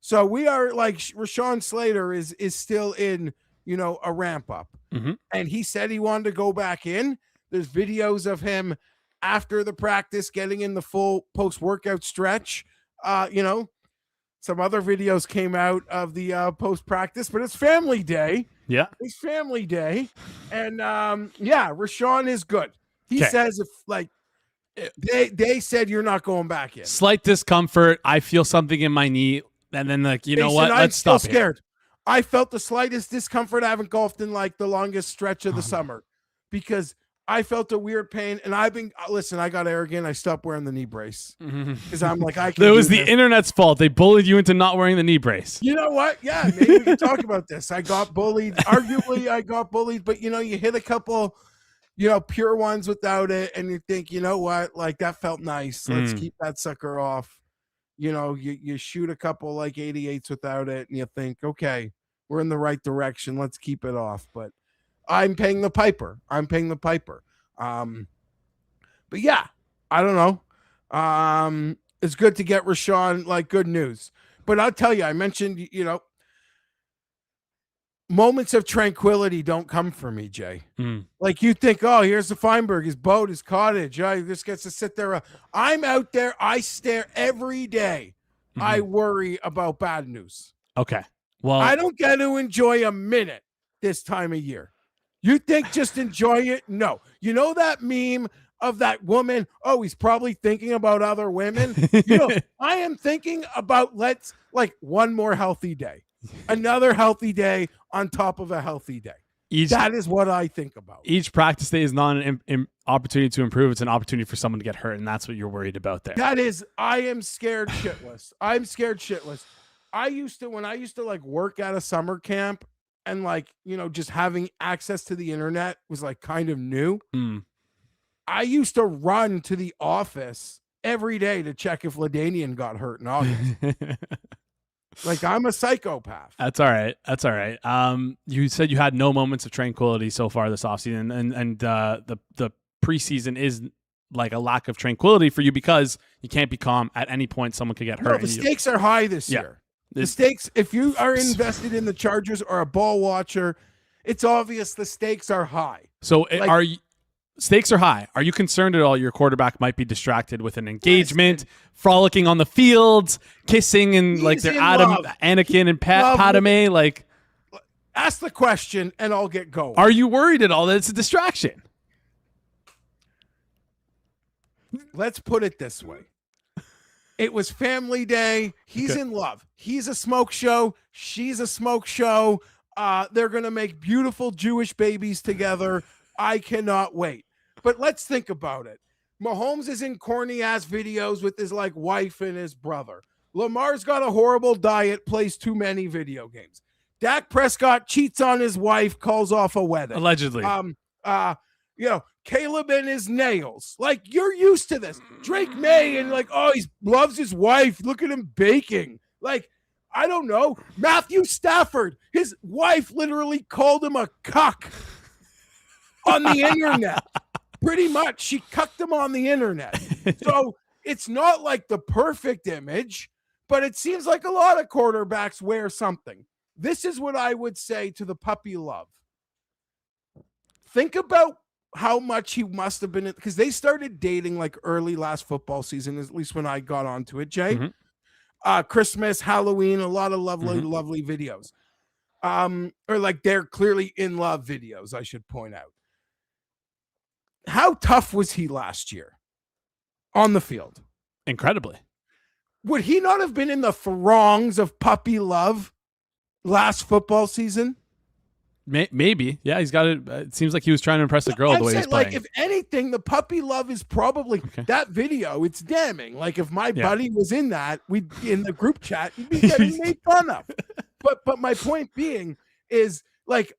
So we are like Rashawn Slater is still in, a ramp up. And he said he wanted to go back in. There's videos of him after the practice getting in the full post-workout stretch. Some other videos came out of the post-practice, but it's family day.
Yeah.
It's family day. And Rashawn is good. He says they said you're not going back in.
Slight discomfort. I feel something in my knee. And then, like, you know what?
I'm
Let's stop
scared. I felt the slightest discomfort. I haven't golfed in like the longest stretch of the summer because I felt a weird pain. And I got arrogant. I stopped wearing the knee brace because I'm like, I can.
That was the internet's fault. They bullied you into not wearing the knee brace.
You know what? Yeah, maybe we can talk about this. I got bullied. Arguably, I got bullied, but you hit a couple, pure ones without it, and you think, you know what? Like that felt nice. Let's keep that sucker off. You shoot a couple like 88s without it, and you think, okay, we're in the right direction. Let's keep it off. But I'm paying the piper. But yeah, I don't know. It's good to get Rashawn, like good news. But I'll tell you, I mentioned, moments of tranquility don't come for me, Jay. Like you think, oh, here's the Fienberg, his boat, his cottage. He just gets to sit there. I'm out there. I stare every day. I worry about bad news.
Okay. Well,
I don't get to enjoy a minute this time of year. You think just enjoy it? No. You know that meme of that woman? Oh, he's probably thinking about other women. I am thinking about one more healthy day. Another healthy day on top of a healthy day. That is what I think about.
Each practice day is not an opportunity to improve. It's an opportunity for someone to get hurt, and that's what you're worried about there.
I am scared shitless. I'm scared shitless. When I used to work at a summer camp and just having access to the internet was kind of new. I used to run to the office every day to check if LaDainian got hurt in August. I'm a psychopath.
That's all right. You said you had no moments of tranquility so far this offseason, and the preseason is like a lack of tranquility for you because you can't be calm at any point. Someone could get hurt.
No, the stakes are high this year. The stakes, if you are invested in the Chargers or a ball watcher, it's obvious the stakes are high.
So stakes are high. Are you concerned at all your quarterback might be distracted with an engagement, frolicking on the fields, kissing and they're Anakin and Padme?
Ask the question and I'll get going.
Are you worried at all that it's a distraction?
Let's put it this way. It was family day. He's in love. He's a smoke show. She's a smoke show. They're going to make beautiful Jewish babies together. I cannot wait. But let's think about it. Mahomes is in corny ass videos with his wife and his brother. Lamar's got a horrible diet, plays too many video games. Dak Prescott cheats on his wife, calls off a wedding.
Allegedly.
Caleb and his nails. You're used to this. Drake May and he loves his wife. Look at him baking. I don't know. Matthew Stafford, his wife literally called him a cuck on the internet. Pretty much. She cucked him on the internet. So it's not the perfect image, but it seems like a lot of quarterbacks wear something. This is what I would say to the puppy love. Think about how much he must have been, because they started dating early last football season, at least when I got onto it, Jay. Christmas, Halloween, a lot of lovely videos. Or they're clearly in love videos, I should point out. How tough was he last year on the field?
Incredibly.
Would he not have been in the throngs of puppy love last football season?
Maybe. Yeah, he's got it. It seems like he was trying to impress a girl the way he's playing.
If anything, the puppy love is probably that video. It's damning. If my buddy was in that, we'd in the group chat, he'd be getting made fun of. But my point being is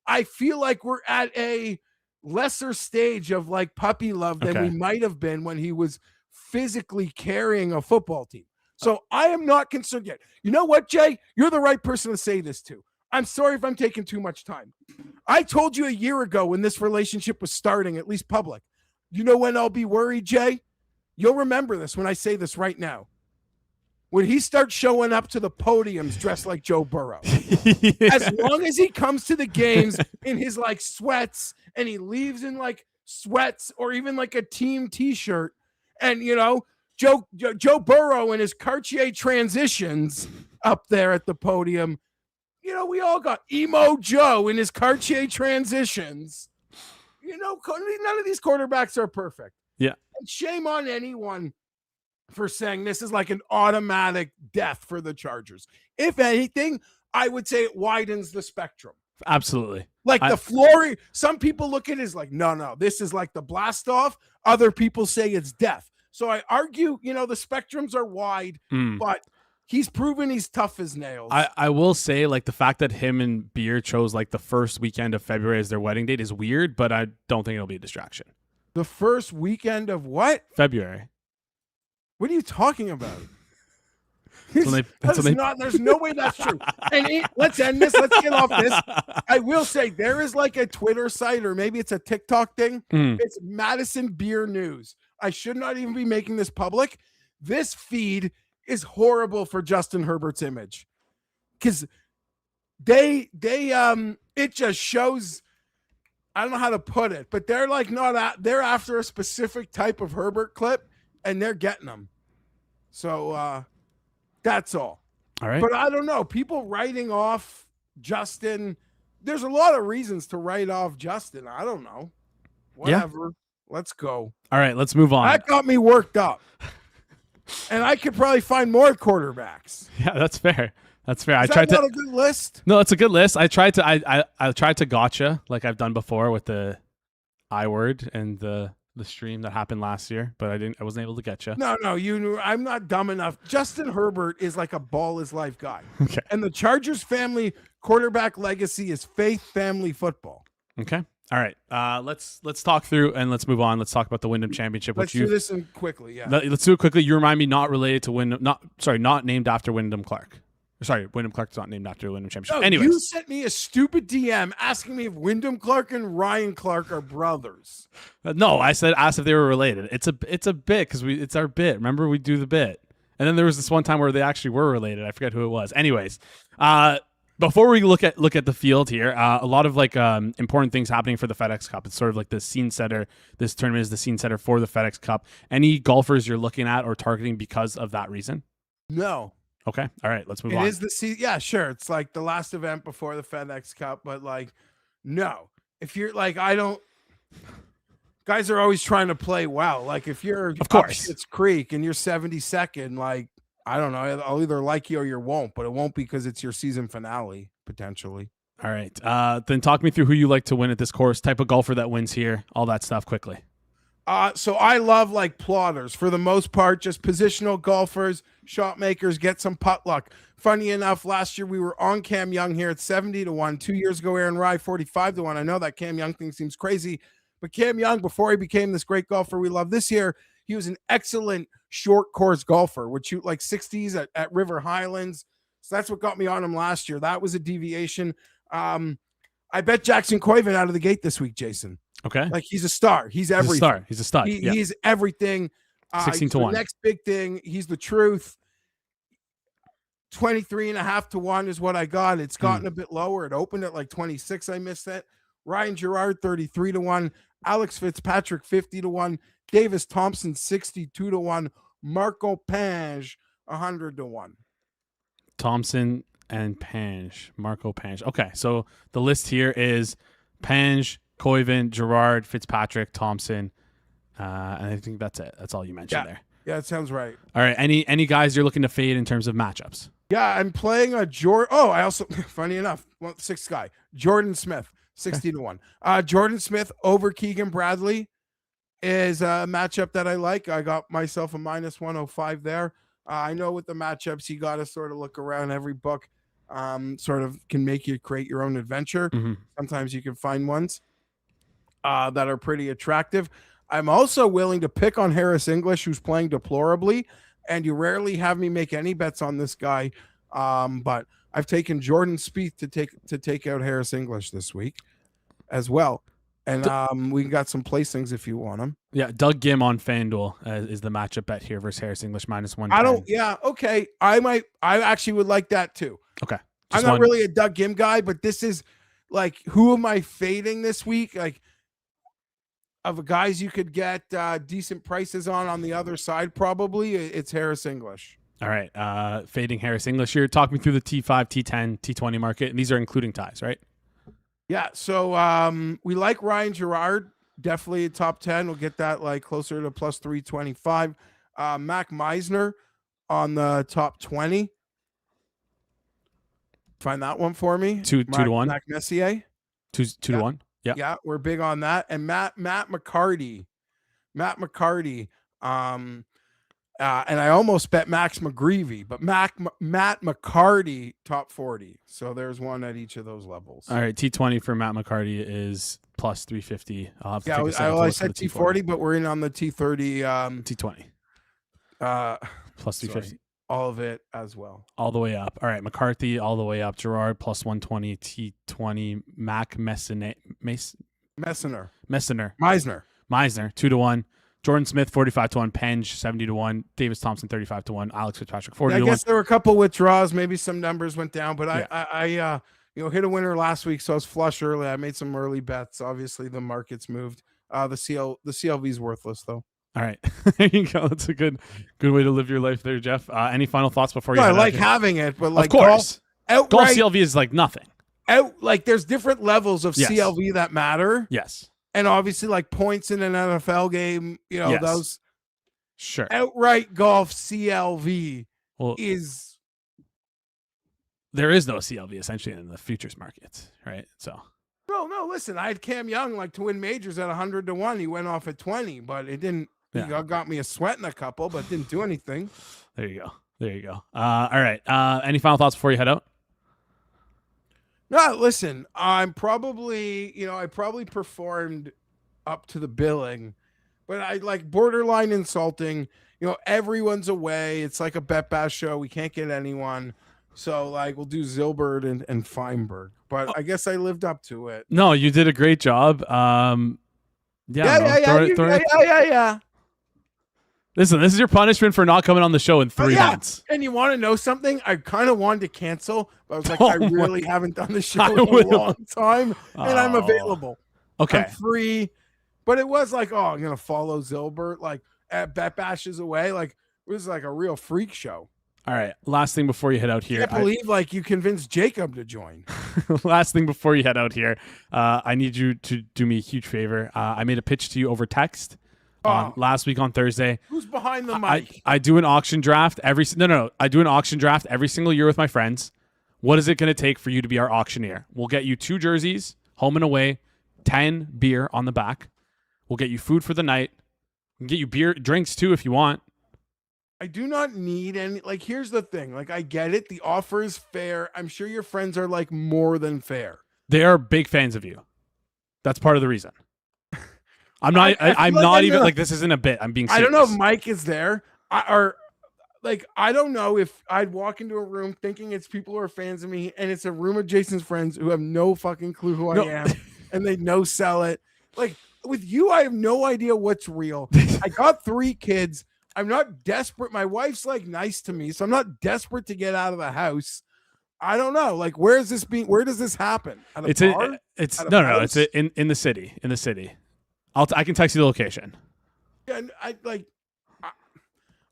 I feel like we're at a lesser stage of puppy love than we might have been when he was physically carrying a football team. So I am not concerned yet. You know what, Jay? You're the right person to say this to. I'm sorry if I'm taking too much time. I told you a year ago when this relationship was starting, at least public. You know when I'll be worried, Jay? You'll remember this when I say this right now. When he starts showing up to the podiums dressed like Joe Burrow. As long as he comes to the games in his sweats and he leaves in sweats or even a team t-shirt and, Joe Burrow and his Cartier transitions up there at the podium. We all got emo Joe in his Cartier transitions. None of these quarterbacks are perfect.
Yeah.
And shame on anyone for saying this is an automatic death for the Chargers. If anything, I would say it widens the spectrum.
Absolutely.
Like the floor, some people look at it as like, no, this is like the blast off. Other people say it's death. So I argue, the spectrums are wide, but he's proven he's tough as nails.
I will say, like, the fact that him and Beer chose like the first weekend of February as their wedding date is weird, but I don't think it'll be a distraction.
The first weekend of what?
February.
What are you talking about? There's no way that's true. And let's end this. Let's get off this. I will say there is like a Twitter site, or maybe it's a TikTok thing. It's Madison Beer News. I should not even be making this public. This feed is horrible for Justin Herbert's image, because it just shows. I don't know how to put it, but they're like they're after a specific type of Herbert clip, and they're getting them. So that's all.
All right.
But I don't know. People writing off Justin. There's a lot of reasons to write off Justin. I don't know. Whatever. Yeah. Let's go.
All right. Let's move on.
That got me worked up. And I could probably find more quarterbacks.
Yeah, that's fair. That's fair.
Is that not a good list?
No, it's a good list. I tried to gotcha like I've done before with the I word and the stream that happened last year, but I wasn't able to get you.
No, I'm not dumb enough. Justin Herbert is like a ball is life guy.
Okay.
And the Chargers family quarterback legacy is faith family football.
Okay. All right. Let's talk through and let's move on. Let's talk about the Wyndham Championship.
Let's do this quickly. Yeah.
Let's do it quickly. You remind me, not related to Wyndham. Not named after Wyndham Clark. Sorry, Wyndham Clark's not named after the Wyndham Championship.
No,
anyways,
you sent me a stupid DM asking me if Wyndham Clark and Ryan Clark are brothers.
No, I asked if they were related. It's a bit because it's our bit. Remember, we do the bit, and then there was this one time where they actually were related. I forget who it was. Anyways, before we look at the field here, a lot of like important things happening for the FedEx Cup. It's sort of like the scene setter. This tournament is the scene setter for the FedEx Cup. Any golfers you're looking at or targeting because of that reason?
No.
Okay. All right. Let's move on.
It is the season. Yeah, sure. It's like the last event before the FedEx Cup, but like, no. If you're like, guys are always trying to play well. Like if you're
of course
it's Creek and you're 72nd, like, I don't know. I'll either like you or you won't, but it won't because it's your season finale potentially.
All right. Then talk me through who you like to win at this course, type of golfer that wins here, all that stuff quickly.
So I love like plotters for the most part, just positional golfers, shot makers, get some putt luck. Funny enough, last year we were on Cam Young here at 70-1. 2 years ago, Aaron Rye 45-1. I know that Cam Young thing seems crazy, but Cam Young, before he became this great golfer we love this year, he was an excellent short course golfer, would shoot like 60s at River Highlands. So that's what got me on him last year. That was a deviation. I bet Jackson Koivin out of the gate this week, Jason.
Okay.
Like he's a star. He's everything.
He's a stud.
He's everything.
16-1.
Next big thing. He's the truth. 23.5-1 is what I got. It's gotten a bit lower. It opened at like 26. I missed that. Ryan Gerard 33-1. Alex Fitzpatrick 50-1. Davis Thompson 62-1. Marco Pange 100-1.
Thompson and Pange. Marco Pange. Okay, so the list here is Pange, Koivin, Gerard, Fitzpatrick, Thompson, and I think that's it. That's all you mentioned there.
Yeah, that sounds right.
All right. Any guys you're looking to fade in terms of matchups?
Yeah, I'm playing a Jordan. Oh, I also, funny enough, sixth guy, Jordan Smith, 60-1. Jordan Smith over Keegan Bradley is a matchup that I like. I got myself a -105 there. I know with the matchups, you got to sort of look around every book. Sort of can make you create your own adventure.
Mm-hmm.
Sometimes you can find ones that are pretty attractive. I'm also willing to pick on Harris English, who's playing deplorably, and you rarely have me make any bets on this guy. But I've taken Jordan Spieth to take out Harris English this week as well. And we got some placings if you want them.
Yeah, Doug Gim on FanDuel is the matchup bet here versus Harris English -110.
I don't. Yeah, okay. I actually would like that too.
Okay.
I'm not really a Doug Gim guy, but this is like, who am I fading this week? Like, of guys you could get decent prices on the other side, probably it's Harris English.
All right. Fading Harris English here. Talk me through the T5, T10, T20 market. And these are including ties, right?
Yeah. So we like Ryan Gerard. Definitely a top 10. We'll get that like closer to +325. Mac Meisner on the top 20. Find that one for me.
2-1.
Mac Messier.
2-1. Yeah.
Yeah, we're big on that. And Matt McCarty. And I almost bet Max McGreevy, but Matt McCarty top 40. So there's one at each of those levels.
All right, T20 for Matt McCarty is plus 350. I'll have to take a second to
I
look
said
for the
T40, but we're in on the T30.
T20 plus 350.
All of it as well.
All the way up. All right, McCarthy all the way up. Gerard plus 120. T20. Mac Meissner.
Meissner.
Meisner 2-1. Jordan Smith 45-1. Penge 70-1. Davis Thompson 35-1. Alex Fitzpatrick 40-1.
I guess there were a couple withdrawals. Maybe some numbers went down, but I hit a winner last week, so I was flush early. I made some early bets. Obviously, the market's moved. The CLV is worthless though.
All right, there you go. That's a good way to live your life there, Jeff. Any final thoughts before you?
I like having it, but like
of course, golf
outright,
CLV is like nothing.
Like there's different levels of CLV that matter.
Yes.
And obviously, like points in an NFL game, those
sure
outright golf CLV is.
There is no CLV essentially in the futures market, right? So.
No. Listen, I had Cam Young to win majors at 100-1. He went off at 20, but it didn't. Yeah. He got me a sweat in a couple, but didn't do anything.
There you go. All right. Any final thoughts before you head out?
No, listen, I'm probably, I probably performed up to the billing, but I like borderline insulting. Everyone's away. It's like a bet bash show. We can't get anyone. So we'll do Zylbert and Fienberg, but I guess I lived up to it.
No, you did a great job.
Yeah.
Listen, this is your punishment for not coming on the show in 3 months.
And you want to know something? I kind of wanted to cancel, but I was like, I really haven't done the show in a long time, and I'm available.
Okay.
I'm free. But it was like, I'm going to follow Zylbert, at Bet Bashes away. It was like a real freak show.
All right. Last thing before you head out here.
I can't believe you convinced Jacob to join.
Last thing before you head out here. I need you to do me a huge favor. I made a pitch to you over text. Last week on Thursday.
Who's behind the mic?
I do an auction draft I do an auction draft every single year with my friends. What is it going to take for you to be our auctioneer? We'll get you 2 jerseys, home and away, 10 beer on the back. We'll get you food for the night. We'll get you drinks too if you want.
I do not need any. Here's the thing. I get it. The offer is fair. I'm sure your friends are more than fair.
They are big fans of you. That's part of the reason. I'm not. I'm not even this isn't a bit. I'm being serious.
I don't know if Mike is there. I don't know if I'd walk into a room thinking it's people who are fans of me, and it's a room of Jason's friends who have no fucking clue who I am, and they no sell it. With you, I have no idea what's real. I got 3 kids. I'm not desperate. My wife's nice to me, so I'm not desperate to get out of the house. I don't know. Where does this happen? At a bar?
It's in the city. In the city. I can text you the location.
Yeah, and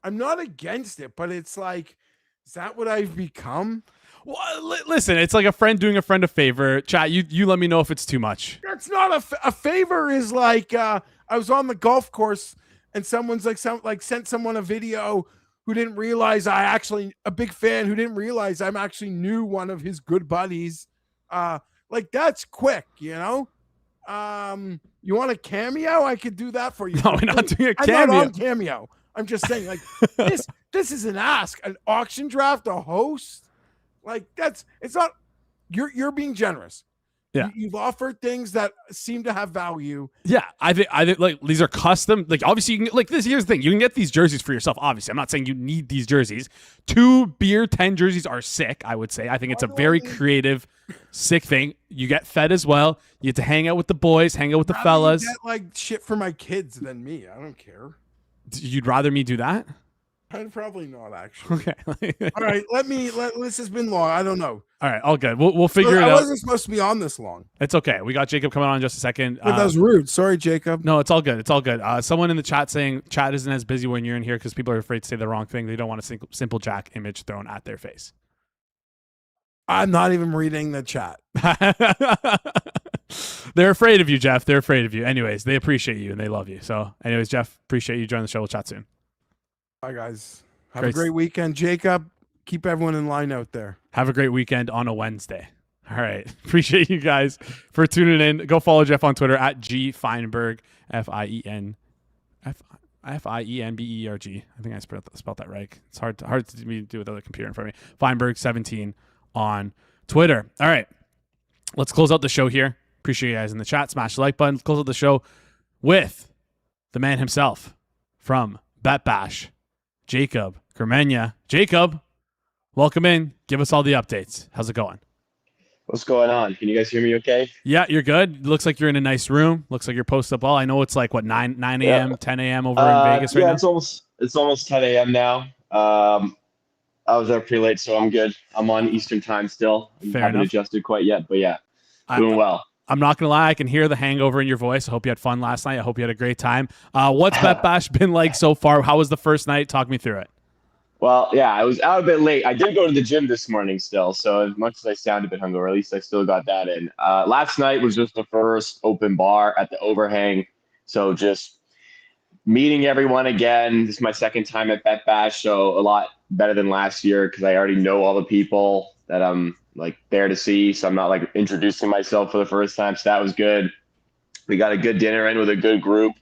I'm not against it, but it's is that what I've become?
Well, listen, it's like a friend doing a friend a favor. Chat, you let me know if it's too much.
That's not a favor. Is I was on the golf course and someone's sent someone a video who didn't realize a big fan who didn't realize I'm actually knew one of his good buddies. That's quick, You want a cameo? I could do that for you.
No, we're not doing a cameo.
I'm not on Cameo. I'm just saying, this is an ask, an auction draft, a host. It's not. You're being generous.
Yeah,
you've offered things that seem to have value.
Yeah, I think these are custom. Obviously, you can this. Here's the thing: you can get these jerseys for yourself. Obviously, I'm not saying you need these jerseys. 2 beer 10 jerseys are sick. I would say. I think it's a very creative, sick thing. You get fed as well. You get to hang out with the boys, hang out with the fellas.
Get shit for my kids than me. I don't care.
You'd rather me do that?
I'd probably not actually.
Okay.
All right. This has been long. I don't know.
All right. All good. We'll figure it out.
I wasn't supposed to be on this long.
It's okay. We got Jacob coming on in just a second.
That was rude. Sorry, Jacob.
No, it's all good. It's all good. Someone in the chat saying chat isn't as busy when you're in here because people are afraid to say the wrong thing. They don't want a simple Jack image thrown at their face.
I'm not even reading the chat.
They're afraid of you, Jeff. They're afraid of you. Anyways, they appreciate you and they love you. So anyways, Jeff, appreciate you joining the show. We'll chat soon.
Bye, guys. Have a great weekend. Jacob, Keep everyone in line out there.
Have a great weekend on a Wednesday. All right. Appreciate you guys for tuning in. Go follow Geoff on Twitter at G Fienberg, Fienberg. I think I spelled that right. It's hard to me to do with the other computer in front of me. Fienberg17 on Twitter. All right. Let's close out the show here. Appreciate you guys in the chat. Smash the like button. Let's close out the show with the man himself from Bet Bash, Jacob Gramegna. Jacob, welcome in. Give us all the updates. How's it going?
What's going on? Can you guys hear me okay?
Yeah, you're good. Looks like you're in a nice room. Looks like you're posted up well. I know it's like, what, 9 a.m.,
Yeah.
10 a.m. over in Vegas right now?
It's almost 10 a.m. now. I was there pretty late, so I'm good. I'm on Eastern time still. I
Fair
haven't
enough.
adjusted quite yet, but yeah, doing well.
I'm not going to lie. I can hear the hangover in your voice. I hope you had fun last night. I hope you had a great time. What's Bet Bash been like so far? How was the first night? Talk me through it.
Well, yeah, I was out a bit late. I did go to the gym this morning still, so as much as I sound a bit hungover, at least I still got that in. Last night was just the first open bar at the Overhang, so just meeting everyone again. This is my second time at Bet Bash, so a lot better than last year because I already know all the people that I'm like there to see, so I'm not like introducing myself for the first time, so that was good. We got a good dinner in with a good group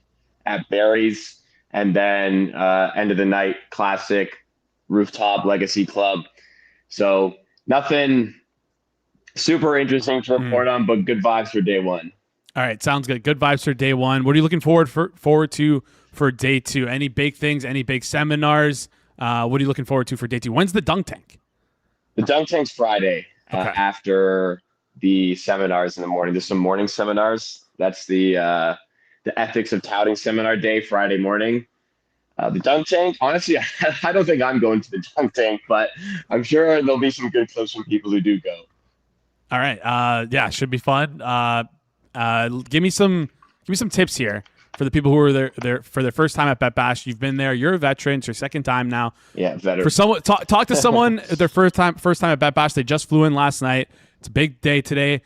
at Barry's, and then end of the night classic rooftop legacy club. So nothing super interesting to report on, but good vibes for day one.
All right, sounds good. Good vibes for day one. What are you looking forward to for day two? Any big things? Any big seminars? What are you looking forward to for day two? When's the dunk tank?
The dunk tank's Friday after the seminars in the morning. There's some morning seminars. That's the ethics of touting seminar day, Friday morning. The dunk tank, honestly, I don't think I'm going to the dunk tank, but I'm sure there'll be some good clips from people who do go.
All right. Yeah, should be fun. Give me some tips here for the people who are there for their first time at Bet Bash. You've been there. You're a veteran. It's your second time now.
Yeah, veteran.
For someone, talk to someone their first time at Bet Bash. They just flew in last night. It's a big day today.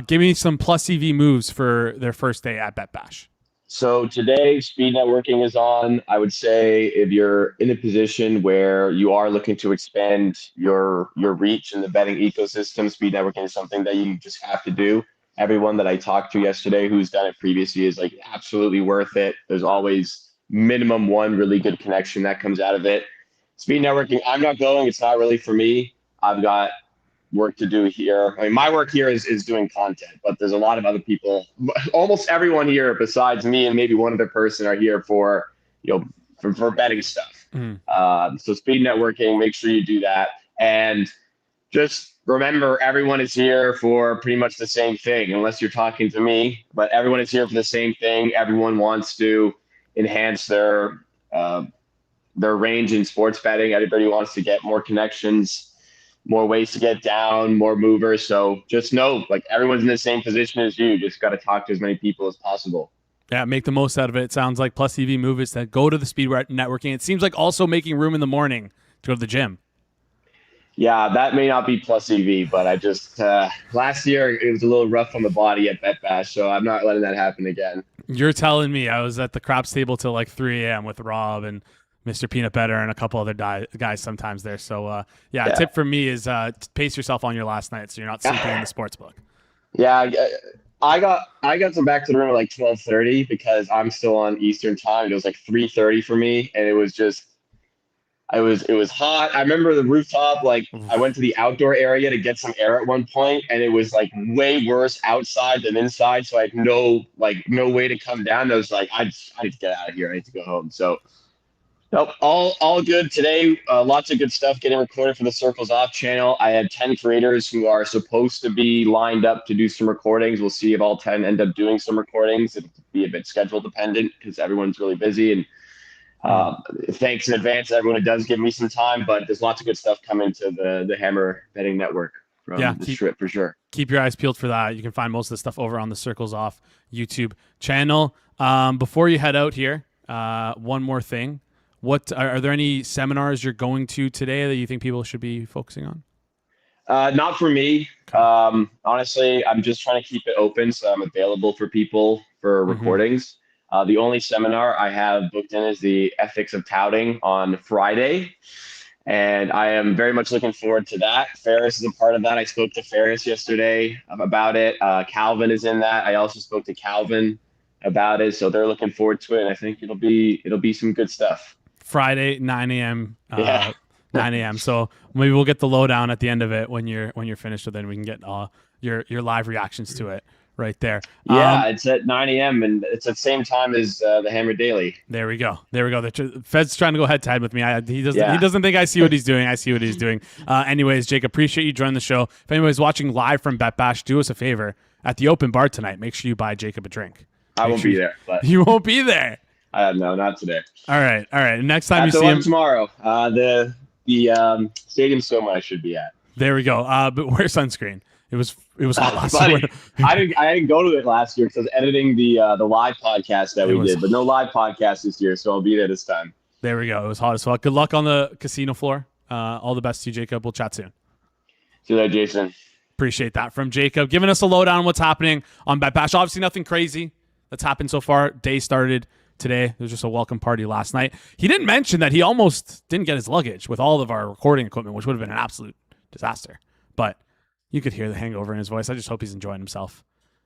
Give me some plus EV moves for their first day at Bet Bash.
So today, speed networking is on. I would say if you're in a position where you are looking to expand your reach in the betting ecosystem, speed networking is something that you just have to do. Everyone that I talked to yesterday who's done it previously is like absolutely worth it. There's always minimum one really good connection that comes out of it. Speed networking, I'm not going. It's not really for me. I've got work to do here. I mean, my work here is doing content, but there's a lot of other people. Almost everyone here besides me and maybe one other person are here for, for betting stuff. So speed networking, make sure you do that. And just remember, everyone is here for pretty much the same thing, unless you're talking to me, but everyone is here for the same thing. Everyone wants to enhance their range in sports betting. Everybody wants to get more connections, more ways to get down, more movers. So just know, like, everyone's in the same position as you. Just got to talk to as many people as possible.
Yeah, make the most out of it. It sounds like plus EV move is to go to the speed networking. It seems like also making room in the morning to go to the gym.
Yeah, that may not be plus EV, but I just last year it was a little rough on the body at Bet Bash, so I'm not letting that happen again.
You're telling me. I was at the craps table till like 3 a.m. with Rob and Mr. Peanut Butter and a couple other guys sometimes there. So, yeah, a tip from me is pace yourself on your last night so you're not sleeping in the sports book. Yeah,
I got some back to the room at like 12:30 because I'm still on Eastern time. It was like 3:30 for me, and it was just it was hot. I remember the rooftop, like I went to the outdoor area to get some air at one point, and it was like way worse outside than inside. So I had no way to come down. I was like, I need to get out of here. I need to go home. So nope, all good today. Lots of good stuff getting recorded for the Circles Off channel. I had 10 creators who are supposed to be lined up to do some recordings. We'll see if all 10 end up doing some recordings. It'll be a bit schedule dependent because everyone's really busy. And thanks in advance to everyone who does give me some time. But there's lots of good stuff coming to the Hammer Betting Network from the Strip for sure. Keep
your eyes peeled for that. You can find most of the stuff over on the Circles Off YouTube channel. Before you head out here, one more thing. What are there any seminars you're going to today that you think people should be focusing on?
Not for me. Honestly, I'm just trying to keep it open so I'm available for people for recordings. The only seminar I have booked in is the ethics of touting on Friday. And I am very much looking forward to that. Ferris is a part of that. I spoke to Ferris yesterday about it. Calvin is in that. I also spoke to Calvin about it, so they're looking forward to it. And I think it'll be some good stuff.
Friday, 9 a.m.
Yeah.
9 a.m. So maybe we'll get the lowdown at the end of it when you're finished with it. And we can get your live reactions to it right there.
Yeah, it's at 9 a.m. and it's at the same time as the Hammer Daily.
There we go. The Fed's trying to go head to head with me. He doesn't think I see what he's doing. I see what he's doing. Anyways, Jake, appreciate you joining the show. If anybody's watching live from Bet Bash, do us a favor. At the open bar tonight, make sure you buy Jacob a drink.
I won't be there. But
you won't be there.
No, not today.
All right. Next time you
At the
see
one
him
tomorrow. The Stadium Soma I should be at.
There we go. But wear sunscreen. It was hot last
Buddy,
summer.
I didn't go to it last year because I was editing the live podcast that we did, but no live podcast this year, so I'll be there this time.
There we go. It was hot as fuck. Good luck on the casino floor. All the best to you, Jacob. We'll chat soon.
See you later, Jason.
Appreciate that from Jacob. Giving us a lowdown on what's happening on Bet Bash. Obviously nothing crazy that's happened so far. Day started today. There was just a welcome party last night. He didn't mention that he almost didn't get his luggage with all of our recording equipment, which would have been an absolute disaster. But you could hear the hangover in his voice. I just hope he's enjoying himself.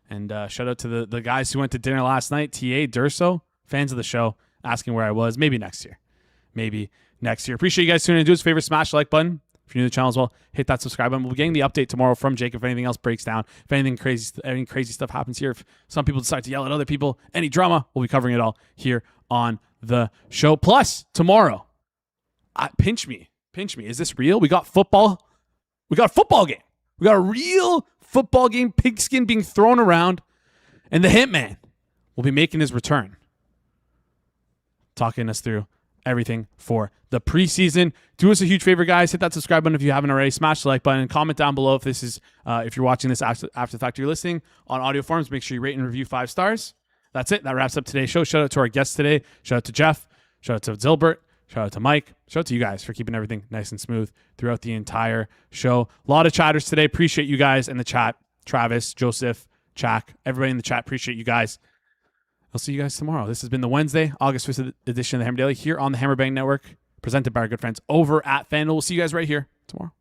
And shout out to the guys who went to dinner last night. TA, Durso, fans of the show, asking where I was. Maybe next year. Appreciate you guys tuning in. Do us a favor, smash the like button. If you're new to the channel as well, hit that subscribe button. We'll be getting the update tomorrow from Jake if anything else breaks down. If any crazy stuff happens here, if some people decide to yell at other people, any drama, we'll be covering it all here on the show. Plus, tomorrow, pinch me. Is this real? We got football. We got a football game. We got a real football game, pigskin being thrown around, and the Hitman will be making his return. Talking us through everything for the preseason. Do us a huge favor, guys. Hit that subscribe button if you haven't already. Smash the like button and comment down below if this is if you're watching this after the fact, you're listening on audio forms. Make sure you rate and review 5 stars. That's it. That wraps up today's show. Shout out to our guests today. Shout out to Geoff. Shout out to Zylbert. Shout out to Mike. Shout out to you guys for keeping everything nice and smooth throughout the entire show. A lot of chatters today. Appreciate you guys in the chat. Travis, Joseph, Chak, everybody in the chat. Appreciate you guys. I'll see you guys tomorrow. This has been the Wednesday, August 5th edition of the Hammer Daily here on the Hammer Bang Network, presented by our good friends over at FanDuel. We'll see you guys right here tomorrow.